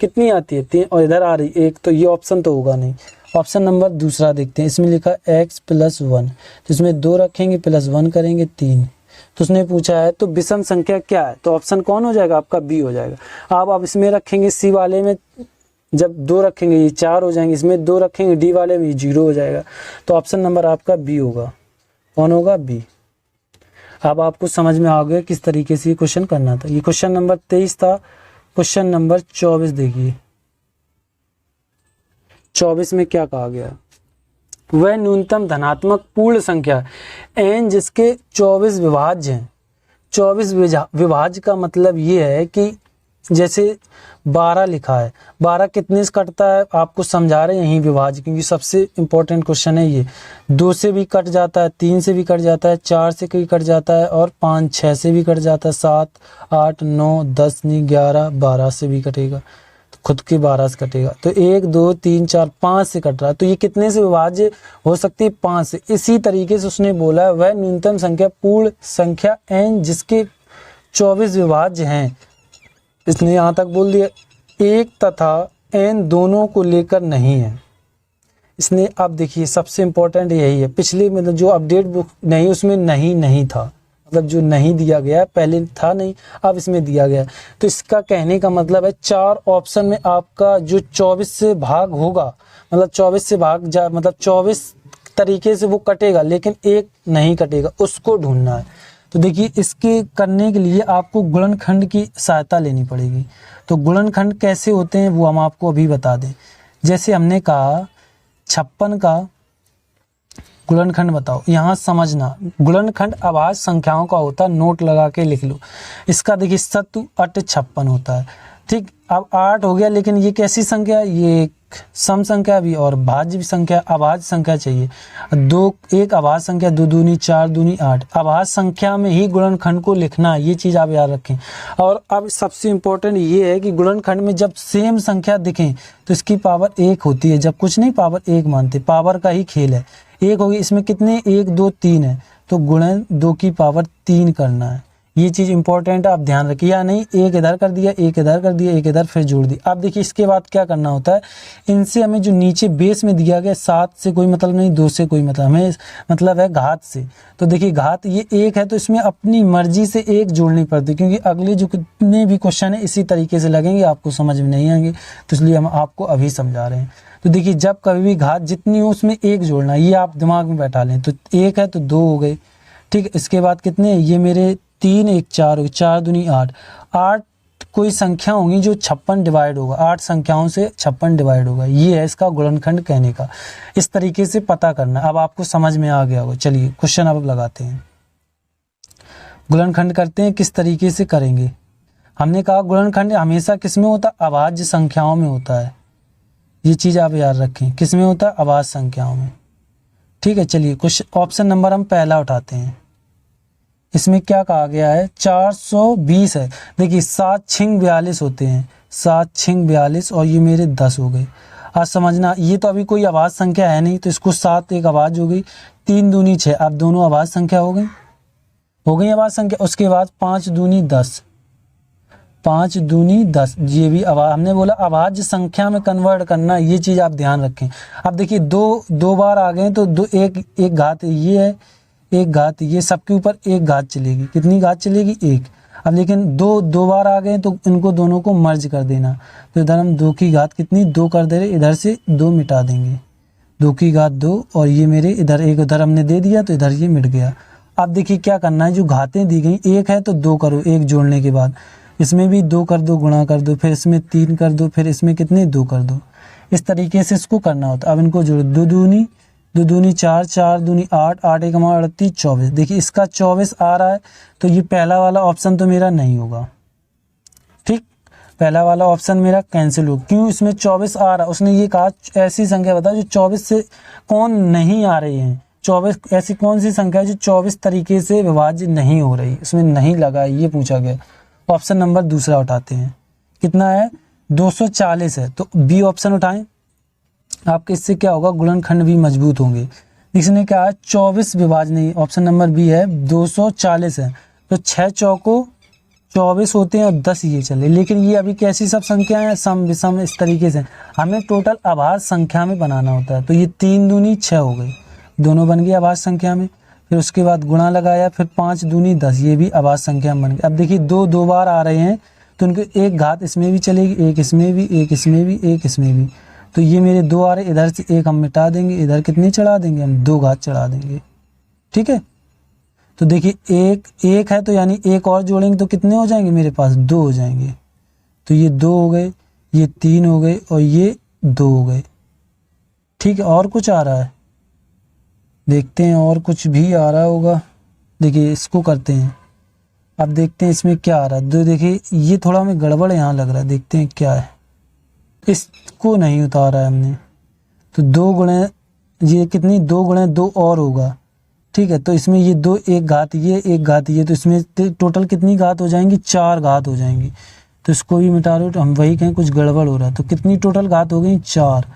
कितनी आती है, 3, और इधर आ रही 1, तो ये ऑप्शन तो होगा नहीं। ऑप्शन नंबर दूसरा देखते हैं, इसमें लिखा x + 1, तो इसमें 2 रखेंगे प्लस 1 करेंगे 3। तो उसने पूछा है तो विषम संख्या क्या है, तो ऑप्शन कौन हो जाएगा आपका, बी हो जाएगा। अब इसमें रखेंगे सी वाले में, जब 2 रखेंगे ये 4 हो जाएंगे, इसमें 2 रखेंगे डी वाले में 0 हो जाएगा। तो ऑप्शन नंबर आपका बी होगा। कौन होगा, बी। अब आपको समझ में आ गया किस तरीके से ये क्वेश्चन करना था। ये क्वेश्चन नंबर 23 था। क्वेश्चन नंबर 24 देखिए, 24 में क्या कहा गया, वह न्यूनतम धनात्मक पूर्ण संख्या n जिसके 24 विभाज्य हैं। 24 विभाज्य का मतलब ये है कि जैसे 12 लिखा है, 12 कितने से कटता है आपको समझा रहे हैं यहीं विभाज्य, क्योंकि सबसे इम्पोर्टेंट क्वेश्चन है ये। 2 से भी कट जाता है, 3 से भी कट जाता है, 4 से भी कट जाता है और 5 6 से भी कट जाता है, 7 8 9 10 नहीं 11 12 से भी कटेगा, तो खुद के 12 से कटेगा। तो 1 2 3 4 5 से कट रहा है, तो ये कितने से विभाज्य हो सकती है? 5 से। इसी तरीके से उसने बोला वह न्यूनतम संख्या पूर्ण संख्या n जिसके 24 विभाज्य हैं, इसने यहाँ तक बोल दिया 1 तथा n दोनों को लेकर नहीं है इसने। अब देखिए सबसे इम्पोर्टेंट यही है, पिछले मतलब जो अपडेट बुक नहीं उसमें नहीं था, मतलब जो नहीं दिया गया पहले था नहीं, अब इसमें दिया गया। तो इसका कहने का मतलब है 4 ऑप्शन में आपका जो 24 से भाग होगा, मतलब 24 से भाग जा मतलब 24 तरीके से वो कटेगा, लेकिन एक नहीं कटेगा, उसको ढूंढना है। तो देखिए इसके करने के लिए आपको गुणनखंड की सहायता लेनी पड़ेगी। तो गुणनखंड कैसे होते हैं वो हम आपको अभी बता दें। जैसे हमने कहा 56 का गुणनखंड बताओ, यहाँ समझना गुणनखंड अभाज्य संख्याओं का होता है, नोट लगा के लिख लो। इसका देखिए 7 8 56 होता है, ठीक। अब 8 हो गया, लेकिन ये कैसी संख्या है? ये एक सम संख्या भी और भाज्य भी संख्या, अभाज्य संख्या चाहिए। एक अभाज्य संख्या 2 दूनी 4 दूनी 8, अभाज्य संख्या में ही गुणनखंड को लिखना है, ये चीज़ आप याद रखें। और अब सबसे इम्पोर्टेंट ये है कि गुणनखंड में जब सेम संख्या दिखें तो इसकी पावर 1 होती है, जब कुछ नहीं पावर 1 मानते, पावर का ही खेल है। 1 होगी, इसमें कितने 1 2 3 है, तो गुणन 2 की पावर 3 करना है। ये चीज़ इंपॉर्टेंट है, आप ध्यान रखिए। या नहीं 1 इधर कर दिया, 1 इधर कर दिया, 1 इधर, फिर जोड़ दिया। अब देखिए इसके बाद क्या करना होता है, इनसे हमें जो नीचे बेस में दिया गया 7 से कोई मतलब नहीं, 2 से कोई मतलब, हमें मतलब है घात से। तो देखिए घात ये 1 है, तो इसमें अपनी मर्जी से 1 जोड़नी पड़ती, क्योंकि अगले जो कितने भी क्वेश्चन है इसी तरीके से लगेंगे, आपको समझ में नहीं आएंगे, तो इसलिए हम आपको अभी समझा रहे हैं। तो देखिए जब कभी भी घात जितनी हो उसमें 1 जोड़ना है, ये आप दिमाग में बैठा लें। तो 1 है तो 2 हो गए, ठीक। इसके बाद कितने, ये मेरे 3 1 4 हो, 4 दूनी 8, 8 कोई संख्या होंगी जो 56 डिवाइड होगा, 8 संख्याओं से 56 डिवाइड होगा। ये है इसका गुणनखंड कहने का, इस तरीके से पता करना। अब आपको समझ में आ गया होगा। चलिए क्वेश्चन अब लगाते हैं। गुणनखंड करते हैं, किस तरीके से करेंगे। हमने कहा गुणनखंड हमेशा किस में होता है? अभाज्य संख्याओं में होता है। ये चीज़ आप याद रखें, किस में होता है? अभाज्य संख्याओं में, ठीक है। चलिए कुछ ऑप्शन नंबर हम पहला उठाते हैं। इसमें क्या कहा गया है? 420 है। देखिए 7 6 42 होते हैं, 7 6 42 और ये मेरे 10 हो गए। आज समझना, ये तो अभी कोई अभाज्य संख्या है नहीं, तो इसको 7 एक अभाज्य हो गई, 3 दूनी 6, अब दोनों अभाज्य संख्या हो गई अभाज्य संख्या। उसके बाद 5 दूनी 10, 5 दूनी 10, ये भी हमने बोला अभाज्य संख्या में कन्वर्ट करना, ये चीज़ आप ध्यान रखें। अब देखिए दो बार आ गए तो एक घात ये है, एक घात ये, सबके ऊपर एक घात चलेगी। कितनी घात चलेगी? 1। अब लेकिन दो बार आ गए तो इनको दोनों को मर्ज कर देना। तो इधर हम 2 की घात कितनी 2 कर दे रहे, इधर से 2 मिटा देंगे, 2 की घात 2, और ये मेरे इधर एक उधर हमने दे दिया, तो इधर ये मिट गया। अब देखिए क्या करना है, जो घातें दी गई 1 है तो 2 करो, 1 जोड़ने के बाद इसमें भी 2 कर दो, गुणा कर दो, फिर इसमें 3 कर दो, फिर इसमें कितने 2 कर दो। इस तरीके से इसको करना होता है। अब इनको जोड़ो, 2 दूनी 4, 4 दूनी 8, 8 एक 38 24। देखिए इसका 24 आ रहा है, तो ये पहला वाला ऑप्शन तो मेरा नहीं होगा, ठीक। पहला वाला ऑप्शन मेरा कैंसिल हो। क्यों? इसमें 24 आ रहा है, उसने ये कहा ऐसी संख्या बता जो 24 से कौन नहीं आ रही है। 24 ऐसी कौन सी संख्या है जो 24 तरीके से विभाज्य नहीं हो रही, इसमें नहीं लगा, ये पूछा गया। ऑप्शन नंबर दूसरा उठाते हैं। कितना है? 240 है, तो बी ऑप्शन उठाएं। आपके इससे क्या होगा, गुणनखंड भी मजबूत होंगे। इसने क्या है? 24 विभाज्य नहीं, ऑप्शन नंबर बी है, 240 है, तो 6 चौको 24 होते हैं और 10 ये चले। लेकिन ये अभी कैसी सब संख्याएं हैं? सम विषम, इस तरीके से हमें टोटल अभाज्य संख्या में बनाना होता है। तो ये 3 दूनी 6 हो गई, दोनों बन गए अभाज्य संख्या में। फिर उसके बाद गुणा लगाया, फिर 5 दूनी 10, ये भी अभाज्य संख्या में बन गई। अब देखिए दो बार आ रहे हैं, तो उनको एक घात इसमें भी चलेगी, एक इसमें भी, एक इसमें भी, एक इसमें भी। तो ये मेरे 2 आ रहे, इधर से 1 हम मिटा देंगे, इधर कितनी चढ़ा देंगे हम? 2 घात चढ़ा देंगे, ठीक है। तो देखिए एक है, तो यानी एक और जोड़ेंगे तो कितने हो जाएंगे मेरे पास? 2 हो जाएंगे। तो ये 2 हो गए, ये 3 हो गए और ये 2 हो गए, ठीक है। और कुछ आ रहा है, देखते हैं और कुछ भी आ रहा होगा। देखिए इसको करते हैं, अब देखते हैं इसमें क्या आ रहा है। तो देखिए ये थोड़ा हमें गड़बड़ यहाँ लग रहा है, देखते हैं क्या है। इसको नहीं उतारा है हमने, तो 2 गुणे ये कितनी, 2 गुणे 2 और होगा, ठीक है। तो इसमें ये 2 एक घात ये एक घात ये, तो इसमें टोटल कितनी घात हो जाएंगी, 4 घात हो जाएंगी। तो इसको भी मिटा रहे हो तो हम वही कहें कुछ गड़बड़ हो रहा है। तो कितनी टोटल घात हो गई, 4।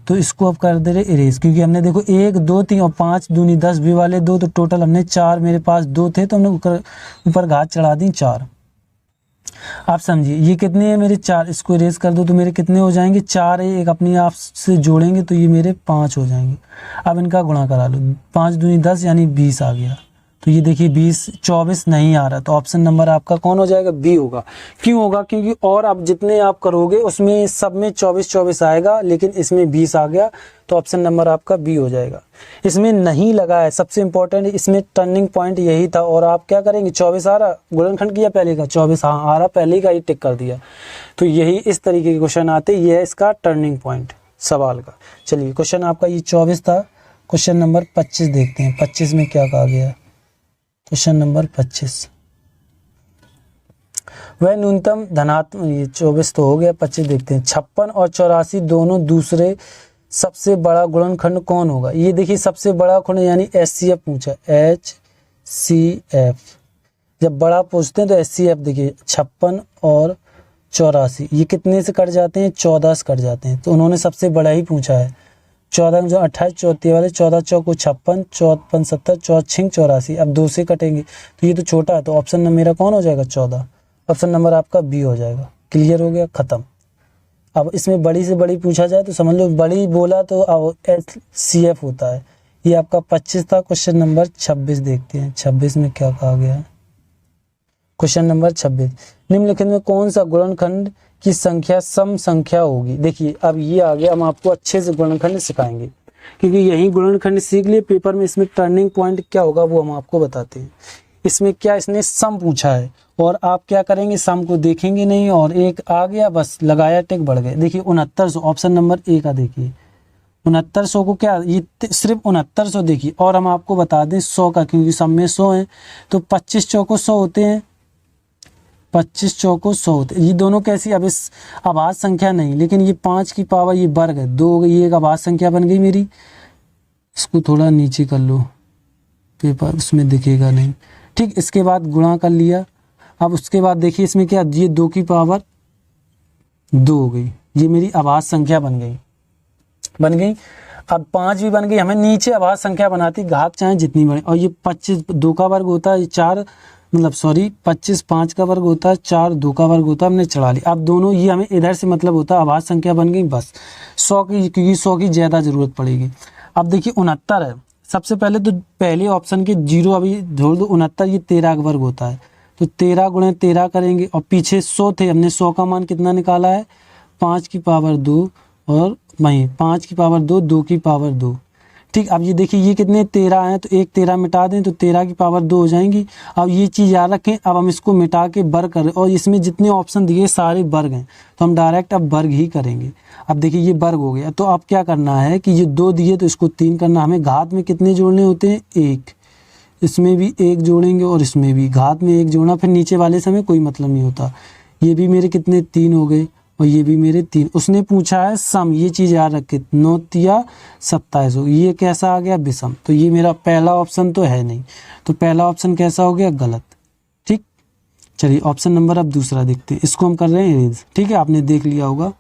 तो इसको अब कर दे रहे इरेज, क्योंकि हमने देखो 1 2 3 और 5 दूनी 10 भी वाले 2, तो टोटल हमने 4, मेरे पास 2 थे तो हमने ऊपर घात चढ़ा दी 4। आप समझिए ये कितने हैं मेरे 4, इसको इरेज कर दो तो मेरे कितने हो जाएंगे, 4 है, एक अपने आप से जोड़ेंगे तो ये मेरे 5 हो जाएंगे। अब इनका गुणा करा लो, 5 दूनी 10 यानी 20 आ गया। तो ये देखिए 20 24 नहीं आ रहा, तो ऑप्शन नंबर आपका कौन हो जाएगा, बी होगा। क्यों होगा, क्योंकि और आप जितने आप करोगे उसमें सब में 24 24 आएगा, लेकिन इसमें 20 आ गया, तो ऑप्शन नंबर आपका बी हो जाएगा। इसमें नहीं लगा है, सबसे इंपॉर्टेंट इसमें टर्निंग पॉइंट यही था। और आप क्या करेंगे, 24 आ रहा, गुणनखंड किया पहले का, 24 हाँ आ रहा, पहले का ही टिक कर दिया। तो यही इस तरीके के क्वेश्चन आते, ये है इसका टर्निंग पॉइंट सवाल का। चलिए क्वेश्चन आपका ये 24 था। क्वेश्चन नंबर 25 देखते हैं, 25 में क्या कहा गया है। क्वेश्चन नंबर 25, वह न्यूनतम धनात्मक, ये 24 तो हो गया, 25 देखते हैं। 56 और 84 दोनों दूसरे सबसे बड़ा गुणनखंड कौन होगा। ये देखिए सबसे बड़ा खंड यानी HCF पूछा, HCF। जब बड़ा पूछते हैं तो HCF देखिए 56 और 84 ये कितने से कट जाते हैं, 14 से कट जाते हैं, तो उन्होंने सबसे बड़ा ही पूछा है। 14 में जो 28 चौथी वाले, 14 चौको 56, 54 70, 4 84। अब 2 से कटेंगे तो ये तो छोटा है, तो ऑप्शन नंबर मेरा कौन हो जाएगा, 14। ऑप्शन नंबर आपका बी हो जाएगा। क्लियर हो गया, खत्म। अब इसमें बड़ी से बड़ी पूछा जाए तो समझ लो, बड़ी बोला तो HCF होता है। ये आपका 25 था। क्वेश्चन नंबर 26 देखते हैं, 26 में क्या कहा गया है। क्वेश्चन नंबर 26, निम्नलिखित में कौन सा गुणनखंड की संख्या सम संख्या होगी। देखिए अब ये आ गया, हम आपको अच्छे से गुणनखंड सिखाएंगे, क्योंकि यही गुणनखंड सीख लिए पेपर में। इसमें टर्निंग पॉइंट क्या होगा वो हम आपको बताते हैं। इसमें क्या, इसने सम पूछा है और आप क्या करेंगे, सम को देखेंगे नहीं, और एक आ गया बस लगाया टिक बढ़ गए। देखिए 6900, ऑप्शन नंबर ए का देखिए 6900 को क्या, ये सिर्फ 6900 देखिए। और हम आपको बता दें 100 का, क्योंकि सम में 100 है, तो 25 चौको 100 होते हैं, 25 चौको 100 होते। ये दोनों कैसी, अब इस आभाज्य संख्या नहीं, लेकिन ये 5 की पावर ये वर्ग है, 2 हो गई, ये एक आभाज्य संख्या बन गई मेरी। इसको थोड़ा नीचे कर लो, पेपर उसमें दिखेगा नहीं, ठीक। इसके बाद गुणा कर लिया। अब उसके बाद देखिए इसमें क्या, ये 2 की पावर 2 हो गई, ये मेरी आभाज्य संख्या बन गई। अब 5 भी बन गई। हमें नीचे आभाज्य संख्या बनाती, घात चाहे जितनी बड़े। और ये 25 2 का वर्ग होता है, 4 मतलब सॉरी 25 5 का वर्ग होता है, 4 2 का वर्ग होता है, हमने चढ़ा लिया। अब दोनों ये हमें इधर से मतलब होता है, आभाज्य संख्या बन गई बस। 100 की, क्योंकि 100 की ज़्यादा ज़रूरत पड़ेगी। अब देखिए 69 है, सबसे पहले तो पहले ऑप्शन के 0 अभी जोड़ दो, 69 ये 13 का वर्ग होता है, तो 13 गुणे 13 करेंगे। और पीछे 100 थे, हमने 100 का मान कितना निकाला है, 5 की पावर 2, और वहीं 5 की पावर 2, 2 की पावर 2, ठीक। अब ये देखिए ये कितने 13 हैं, तो एक 13 मिटा दें तो 13 की पावर 2 हो जाएंगी। अब ये चीज़ याद रखें, अब हम इसको मिटा के वर्ग कर रहे हैं, और इसमें जितने ऑप्शन दिए सारे वर्ग हैं, तो हम डायरेक्ट अब वर्ग ही करेंगे। अब देखिए ये वर्ग हो गया, तो अब क्या करना है कि ये 2 दिए तो इसको 3 करना। हमें घात में कितने जोड़ने होते हैं, 1, इसमें भी 1 जोड़ेंगे और इसमें भी घात में 1 जोड़ना, फिर नीचे वाले से हमें कोई मतलब नहीं होता। ये भी मेरे कितने 3 हो गए, और ये भी मेरे 3। उसने पूछा है सम, ये चीज़ याद रखे, 9 तिया 27 हो, ये कैसा आ गया, विषम। तो ये मेरा पहला ऑप्शन तो है नहीं, तो पहला ऑप्शन कैसा हो गया, गलत, ठीक। चलिए ऑप्शन नंबर अब दूसरा देखते हैं, इसको हम कर रहे हैं इरेज, ठीक है, आपने देख लिया होगा।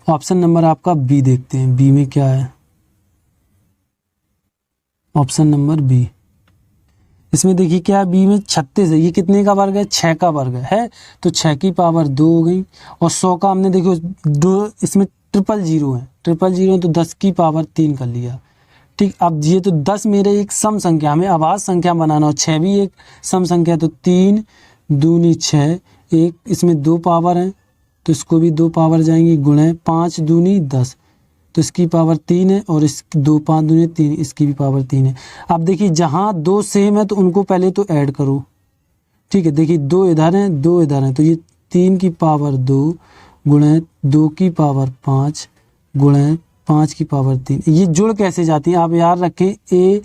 ऑप्शन नंबर आपका बी देखते हैं, बी में क्या है, ऑप्शन नंबर बी। इसमें देखिए क्या है, बी में 36 है, ये कितने का वर्ग है, 6 का वर्ग है, तो 6 की पावर 2 हो गई। और 100 का हमने देखो 2, इसमें 000 है, 000 तो 10 की पावर 3 कर लिया, ठीक। अब ये तो 10 मेरे एक सम संख्या, हमें आभाज्य संख्या बनाना, और 6 भी एक सम संख्या, तो 3 दूनी 6, एक इसमें 2 पावर हैं तो इसको भी 2 पावर जाएंगी, गुणे 5 दूनी 10, तो इसकी पावर 3 है, और इस 2 5 दूनी 3, इसकी भी पावर 3 है। अब देखिए जहाँ 2 सेम है तो उनको पहले तो ऐड करो, ठीक है। देखिए 2 इधर हैं 2 इधर हैं, तो ये 3 की पावर 2 गुणे 2 की पावर 5 गुणे 5 की पावर 3, ये जुड़ कैसे जाती है आप याद रखें, A,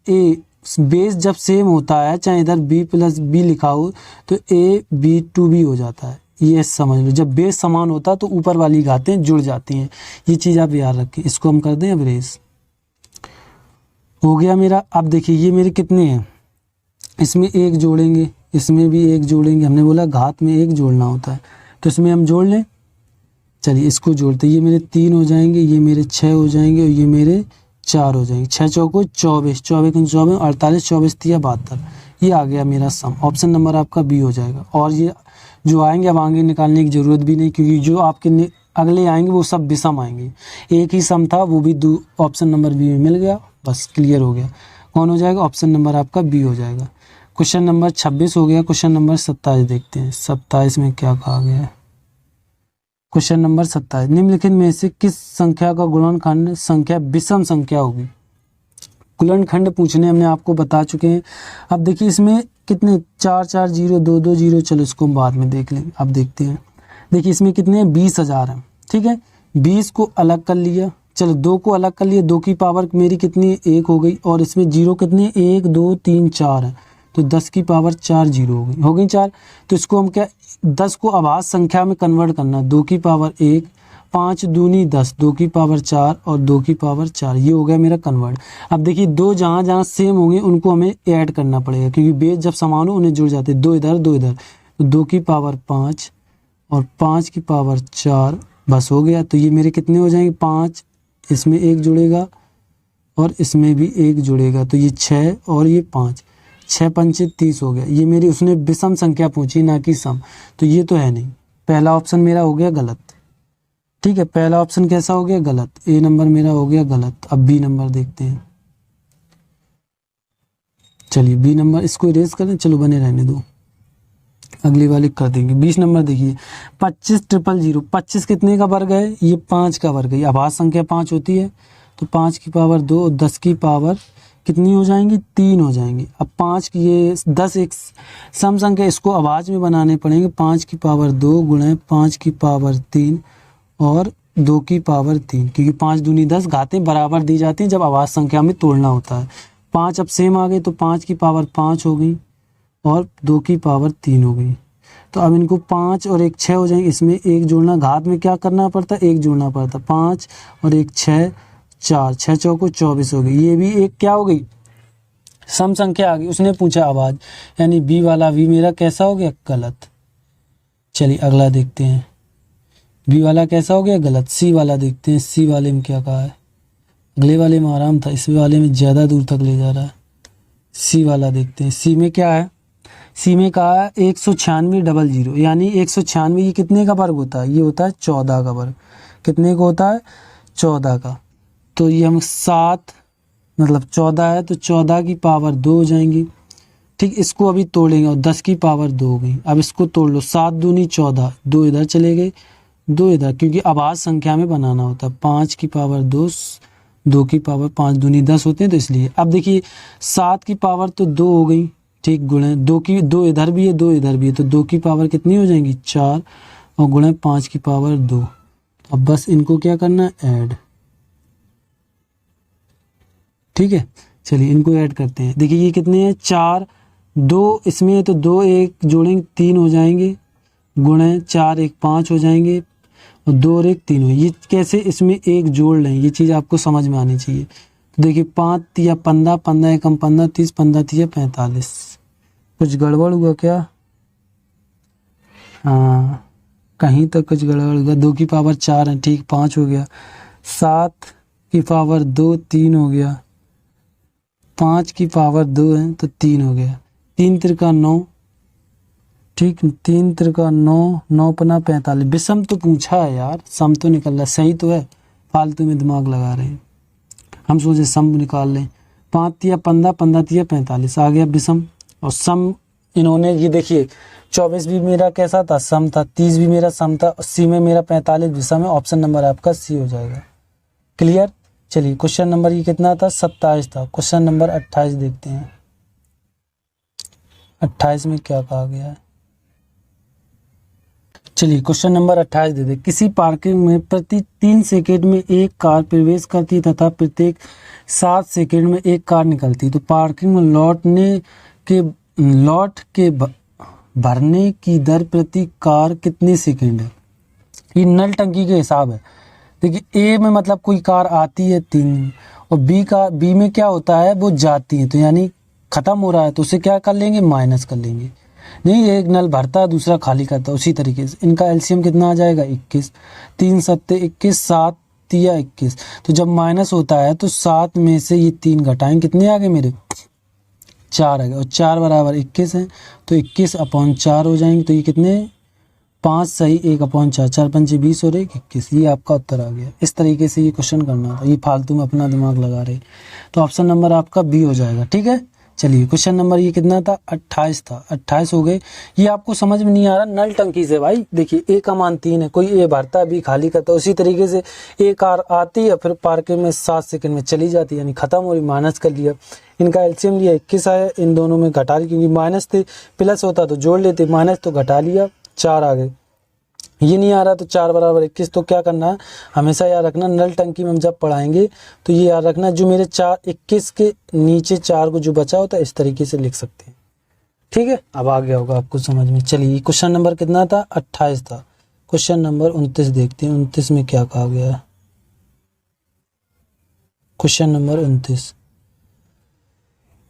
A बेस जब सेम होता है, चाहे इधर b प्लस बी लिखा हो तो a b टू b हो जाता है, ये समझ लो। जब बेस समान होता है तो ऊपर वाली घातें जुड़ जाती हैं, ये चीज़ आप याद रखें। इसको हम कर दें अब रेस, हो गया मेरा। अब देखिए ये मेरे कितने हैं, इसमें एक जोड़ेंगे, इसमें भी एक जोड़ेंगे, हमने बोला घात में एक जोड़ना होता है, तो इसमें हम जोड़ लें। चलिए इसको जोड़ते, ये मेरे 3 हो जाएंगे, ये मेरे 6 हो जाएंगे और ये मेरे 4 हो जाएंगे। 6 चौको 24, 24 48, 24 तिया 72, ये आ गया मेरा सम। ऑप्शन नंबर आपका बी हो जाएगा। और ये जो आएंगे अब आगे निकालने की ज़रूरत भी नहीं, क्योंकि जो आपके अगले आएंगे वो सब विषम आएंगे। एक ही सम था, वो भी ऑप्शन नंबर बी में मिल गया, बस क्लियर हो गया। कौन हो जाएगा? ऑप्शन नंबर आपका बी हो जाएगा। क्वेश्चन नंबर 26 हो गया। क्वेश्चन नंबर 27 देखते हैं। 27 में क्या कहा गया है? क्वेश्चन नंबर 27, निम्नलिखित में से किस संख्या का गुणनखंड संख्या विषम संख्या होगी? गुणनखंड पूछने हमने आपको बता चुके हैं। अब देखिए इसमें कितने 4 4 0 2 2 0, चलो इसको हम बाद में देख लेंगे। अब देखते हैं, देखिए इसमें कितने 20,000 हैं, ठीक है। 20 को अलग कर लिया, चलो 2 को अलग कर लिया, 2 की पावर मेरी कितनी 1 हो गई, और इसमें 0 कितने 1 2 3 4 है, तो 10 की पावर 4 जीरो हो गई 4। तो इसको हम क्या 10 को अभाज्य संख्या में कन्वर्ट करना, 2 की पावर 1, 5 दूनी 10, 2 की पावर 4 और 2 की पावर 4, ये हो गया मेरा कन्वर्ट। अब देखिए दो जहाँ जहाँ सेम होंगे उनको हमें ऐड करना पड़ेगा, क्योंकि बेस जब समान हो उन्हें जुड़ जाते हैं, 2 इधर 2 इधर, तो 2 की पावर 5 और 5 की पावर 4, बस हो गया। तो ये मेरे कितने हो जाएंगे 5, इसमें 1 जुड़ेगा और इसमें भी 1 जुड़ेगा, तो ये 6 और ये 5, 6 पंचे 30 हो गया। ये मेरी उसने विषम संख्या पूछी, ना कि सम, तो ये तो है नहीं। पहला ऑप्शन मेरा हो गया गलत, ठीक है। पहला ऑप्शन कैसा हो गया? गलत। ए नंबर मेरा हो गया गलत। अब बी नंबर देखते हैं। चलिए बी नंबर इसको इरेज करें, चलो बने रहने दो, अगली वाली कर देंगे। 20 नंबर देखिए 25 000, 25 कितने का वर्ग है? ये 5 का वर्ग है। आभाज्य संख्या 5 होती है, तो 5 की पावर 2 और 10 की पावर कितनी हो जाएंगी? 3 हो जाएंगी। अब 5 की ये 10 एक सम संख्या, इसको अभाज्य में बनाने पड़ेंगे। 5 की पावर 2 गुणे 5 की पावर 3 और 2 की पावर 3, क्योंकि 5 दूनी 10, घातें बराबर दी जाती हैं जब अभाज्य संख्या में तोड़ना होता है। 5 अब सेम आ गए, तो 5 की पावर 5 हो गई और 2 की पावर 3 हो गई। तो अब इनको 5 और 1 6 हो जाएंगे, इसमें 1 जोड़ना, घात में क्या करना पड़ता है? 1 जोड़ना पड़ता। 5 और 1 6, 4, 6 चौको 24 हो गई। ये भी एक क्या हो गई? सम संख्या आ गई। उसने पूछा आवाज, यानी बी वाला बी मेरा कैसा हो गया? गलत। चलिए अगला देखते हैं, बी वाला कैसा हो गया? गलत। सी वाला देखते हैं, सी वाले में क्या कहा है? अगले वाले में आराम था, इस वाले में ज़्यादा दूर तक ले जा रहा है। सी वाला देखते हैं, सी में क्या है? सी में कहा है 196 00, यानी 196 ये कितने का वर्ग होता है? ये होता है 14 का वर्ग। कितने का होता है? 14 का। तो ये हम 7 मतलब 14 है, तो 14 की पावर 2 हो जाएंगी, ठीक। इसको अभी तोड़ेंगे और 10 की पावर 2 हो गई। अब इसको तोड़ लो, 7 दूनी 14, 2 इधर चले गए, 2 इधर, क्योंकि अभाज्य संख्या में बनाना होता है। 5 की पावर 2, 2 की पावर 5 दूनी 10 होते हैं, तो इसलिए। अब देखिए 7 की पावर तो 2 हो गई, ठीक, गुणे 2 की 2 इधर भी है 2 इधर भी है, तो 2 की पावर कितनी हो जाएंगी? 4 और गुणे 5 की पावर 2। अब बस इनको क्या करना है? ऐड, ठीक है। चलिए इनको ऐड करते हैं। देखिए ये कितने हैं? 4 2 इसमें है, तो 2 1 जोड़ेंगे 3 हो जाएंगे, गुणे 4 1 5 हो जाएंगे और 2 और 1 3 हो। ये कैसे? इसमें 1 जोड़ लें, ये चीज़ आपको समझ में आनी चाहिए। तो देखिए 5 तिया 15, 15 एकम 15, 30, 15 तिया 45। कुछ गड़बड़ हुआ क्या? हाँ कहीं तो कुछ गड़बड़ हुआ। 2 की पावर 4 है, ठीक, 5 हो गया। 7 की पावर 2 3 हो गया, 5 की पावर 2 है तो 3 हो गया। 3 त्रिका 9, ठीक, 3 त्रिका 9, 9 पना 45। विषम तो पूछा है यार, सम तो निकल रहा, सही तो है, फालतू में दिमाग लगा रहे हैं। हम सोचे सम निकाल लें। 5 तिया 15, 15 तिया 45, आ गया विषम। और सम इन्होंने ये देखिए 24 भी मेरा कैसा था? सम था। 30 भी मेरा सम था। सी में मेरा 45 विषम है। ऑप्शन नंबर आपका सी हो जाएगा। क्लियर। चलिए क्वेश्चन नंबर ये कितना था? 27 था। क्वेश्चन नंबर 28 देखते हैं। 28 में क्या कहा गया है? चलिए क्वेश्चन नंबर 28 दे दे। किसी पार्किंग में प्रति 3 सेकंड में एक कार प्रवेश करती तथा प्रत्येक 7 सेकंड में एक कार निकलती, तो पार्किंग में लौट के भरने की दर प्रति कार कितने सेकंड है। ये नल टंकी के हिसाब है। देखिए ए में मतलब कोई कार आती है 3 और बी में क्या होता है वो जाती है, तो यानी खत्म हो रहा है तो उसे क्या कर लेंगे माइनस कर लेंगे। नहीं, एक नल भरता है दूसरा खाली करता है, उसी तरीके से इनका एलसीएम कितना आ जाएगा 21। 3 सत्ते 21, 7 तिया 21। तो जब माइनस होता है तो 7 में से ये 3 घटाएं, कितने आ गए मेरे 4 आ गए, और 4 बराबर 21 है तो 21/4 हो जाएंगे। तो ये कितने 5 सही 1/4, 4 पंचे 20 और 1 21। ये आपका उत्तर आ गया। इस तरीके से ये क्वेश्चन करना था, ये फालतू में अपना दिमाग लगा रहे। तो ऑप्शन नंबर आपका बी हो जाएगा। ठीक है, चलिए क्वेश्चन नंबर ये कितना था 28 था। 28 हो गए। ये आपको समझ में नहीं आ रहा नल टंकी से भाई। देखिए ए का मान 3 है, कोई ए भरता है बी खाली करता है, उसी तरीके से ए कार आती है फिर पार्किंग में 7 सेकंड में चली जाती है, यानी खत्म हो रही, माइनस कर लिया। इनका एलसीएम लिया 21 आया, इन दोनों में घटा लिया क्योंकि माइनस थे, प्लस होता तो जोड़ लेते, माइनस तो घटा लिया, 4 आ गए। ये नहीं आ रहा तो 4 बराबर 21। तो क्या करना है, हमेशा याद रखना नल टंकी में हम जब पढ़ाएंगे तो ये याद रखना जो मेरे 21 के नीचे 4 को जो बचा होता है इस तरीके से लिख सकते हैं। ठीक है, अब आ गया होगा आपको समझ में। चलिए क्वेश्चन नंबर कितना था 28 था। क्वेश्चन नंबर 29 देखते हैं, 29 में क्या कहा गया है। क्वेश्चन नंबर 29,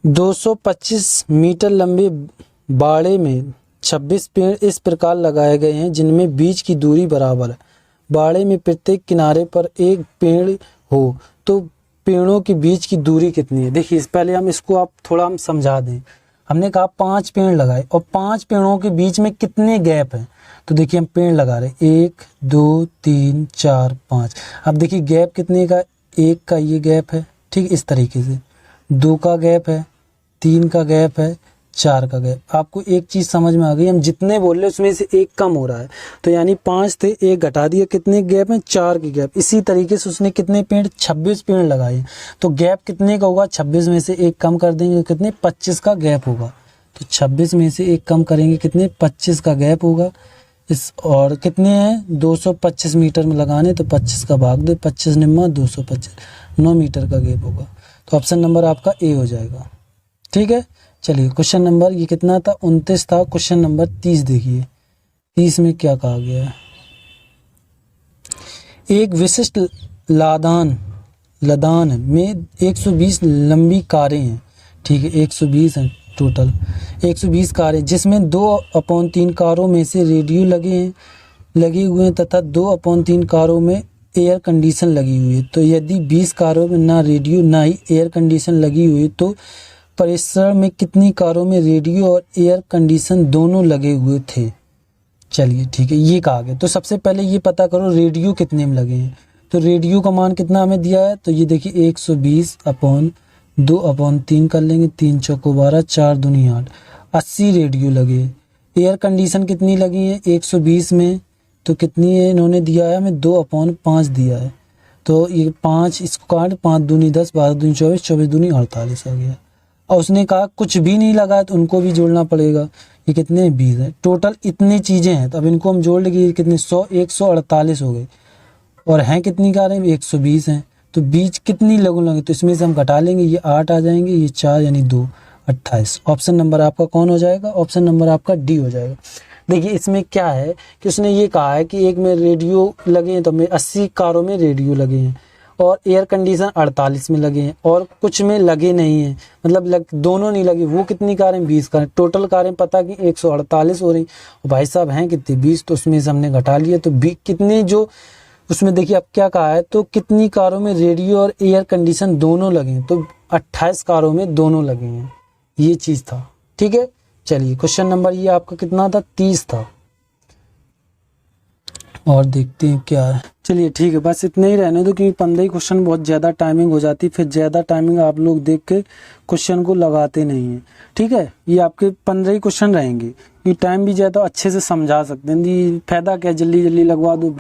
225 मीटर लंबे बाड़े में 26 पेड़ इस प्रकार लगाए गए हैं जिनमें बीच की दूरी बराबर है। बाड़े में प्रत्येक किनारे पर एक पेड़ हो तो पेड़ों के बीच की दूरी कितनी है। देखिए पहले हम इसको आप थोड़ा हम समझा दें। हमने कहा 5 पेड़ लगाए और 5 पेड़ों के बीच में कितने गैप हैं। तो देखिए हम पेड़ लगा रहे 1 2 3 4 5। अब देखिए गैप कितने का, 1 का ये गैप है, ठीक इस तरीके से 2 का गैप है, 3 का गैप है, 4 का गैप। आपको एक चीज समझ में आ गई, हम जितने बोल रहे उसमें से एक कम हो रहा है, तो यानी 5 थे 1 घटा दिया, कितने गैप हैं 4 के गैप। इसी तरीके से उसने कितने पेड़ 26 पेड़ लगाए, तो गैप कितने का होगा 26 में से 1 कम कर देंगे कितने 25 का गैप होगा। तो 26 में से 1 कम करेंगे कितने 25 का गैप होगा। इस और कितने हैं 225 मीटर में लगाने, तो 25 का भाग दो, 25 निम्मा 225, 9 मीटर का गैप होगा। तो ऑप्शन नंबर आपका ए हो जाएगा। ठीक है, चलिए क्वेश्चन नंबर ये कितना था 29 था। क्वेश्चन नंबर 30 देखिए, 30 में क्या कहा गया है। एक विशिष्ट लदान में 120 लंबी कारें हैं, ठीक है 120 हैं टोटल, 120 कारें जिसमें 2/3 कारों में से रेडियो लगे हुए हैं तथा 2/3 कारों में एयर कंडीशन लगी हुई है। तो यदि 20 कारों में ना रेडियो ना ही एयर कंडीशन लगी हुई तो परिसर में कितनी कारों में रेडियो और एयर कंडीशन दोनों लगे हुए थे। चलिए ठीक है, ये कहा गया। तो सबसे पहले ये पता करो रेडियो कितने में लगे हैं। तो रेडियो का मान कितना हमें दिया है, तो ये देखिए 120/2/3 कर लेंगे, 3 चौको 12, 4 दूनी 8, 80 रेडियो लगे। एयर कंडीशन कितनी लगी है 120 में, तो कितनी है इन्होंने दिया है हमें 2/5 दिया है। तो ये 5 इसको काट, 5 दूनी 10, 12 दूनी 24, 24 दूनी 48 आ गया। और उसने कहा कुछ भी नहीं लगा है तो उनको भी जोड़ना पड़ेगा। ये कितने 20 है, टोटल इतनी चीजें हैं। तो अब इनको हम जोड़ लेंगे कितने 100 148 हो गए, और हैं कितनी कारें 120 हैं। तो बीच कितनी लगन लगे, तो इसमें से हम घटा लेंगे, ये 8 आ जाएंगे, ये 4 यानी 2 28। ऑप्शन नंबर आपका कौन हो जाएगा, ऑप्शन नंबर आपका डी हो जाएगा। देखिए इसमें क्या है कि उसने ये कहा है कि एक में रेडियो लगे हैं तो में 80 कारों में रेडियो लगे हैं और एयर कंडीशन 48 में लगे हैं और कुछ में लगे नहीं हैं, मतलब दोनों नहीं लगे। वो कितनी कारें 20 कारें, टोटल कारें पता कि 148 हो रही और भाई साहब हैं कितने 20, तो उसमें से हमने घटा लिया। तो कितने जो उसमें देखिए अब क्या कहा है, तो कितनी कारों में रेडियो और एयर कंडीशन दोनों लगे हैं, तो 28 कारों में दोनों लगे हैं, ये चीज था। ठीक है, चलिए क्वेश्चन नंबर ये आपका कितना था 30 था। और देखते हैं क्या है। चलिए ठीक है, बस इतना ही रहने दो क्योंकि 15 क्वेश्चन बहुत ज़्यादा टाइमिंग हो जाती, फिर ज़्यादा टाइमिंग आप लोग देख के क्वेश्चन को लगाते नहीं हैं। ठीक है, ये आपके 15 क्वेश्चन रहेंगे, ये टाइम भी ज़्यादा अच्छे से समझा सकते हैं। फायदा क्या जल्दी जल्दी लगवा दो,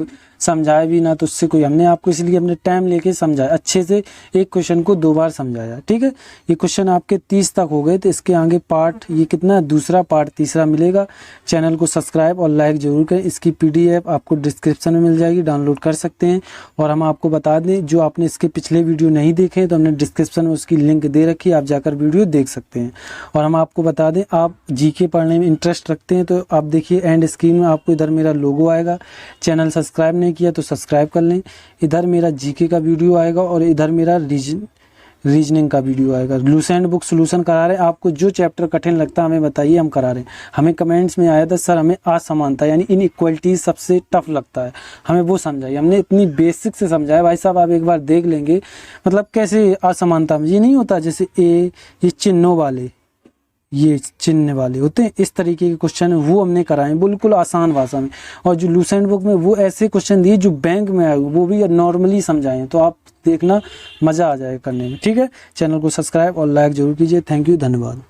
समझाया भी ना तो उससे कोई, हमने आपको इसलिए अपने टाइम लेके समझाया, अच्छे से एक क्वेश्चन को 2 बार समझाया। ठीक है, ये क्वेश्चन आपके 30 तक हो गए, तो इसके आगे पार्ट, ये कितना, दूसरा पार्ट तीसरा मिलेगा। चैनल को सब्सक्राइब और लाइक जरूर करें। इसकी PDF आपको डिस्क्रिप्शन में मिल जाएगी, डाउनलोड कर सकते हैं। और हम आपको बता दें, जो आपने इसके पिछले वीडियो नहीं देखे तो हमने डिस्क्रिप्शन में उसकी लिंक दे रखी है, आप जाकर वीडियो देख सकते हैं। और हम आपको बता दें, आप GK पढ़ने में इंटरेस्ट रखते हैं तो आप देखिए एंड स्क्रीन में आपको इधर मेरा लोगो आएगा। चैनल सब्सक्राइब नहीं किया तो सब्सक्राइब कर लें। इधर मेरा GK का वीडियो आएगा और इधर मेरा रीजनिंग का वीडियो आएगा। लूसेंट बुक सोल्यूशन करा रहे हैं, आपको जो चैप्टर कठिन लगता है हमें बताइए, हम करा रहे हैं। हमें कमेंट्स में आया था सर हमें असमानता यानी इनइक्वालिटी सबसे टफ लगता है, हमें वो समझाइए। हमने इतनी बेसिक से समझाया भाई साहब, आप एक बार देख लेंगे मतलब कैसे असमानता में ये नहीं होता, जैसे ये चिन्हों वाले, ये चिन्ह वाले होते हैं, इस तरीके के क्वेश्चन है वो हमने कराए बिल्कुल आसान भाषा में। और जो लूसेंट बुक में वो ऐसे क्वेश्चन दिए जो बैंक में आए, वो भी नॉर्मली समझाएं, तो आप देखना मज़ा आ जाएगा करने में। ठीक है, चैनल को सब्सक्राइब और लाइक जरूर कीजिए। थैंक यू, धन्यवाद।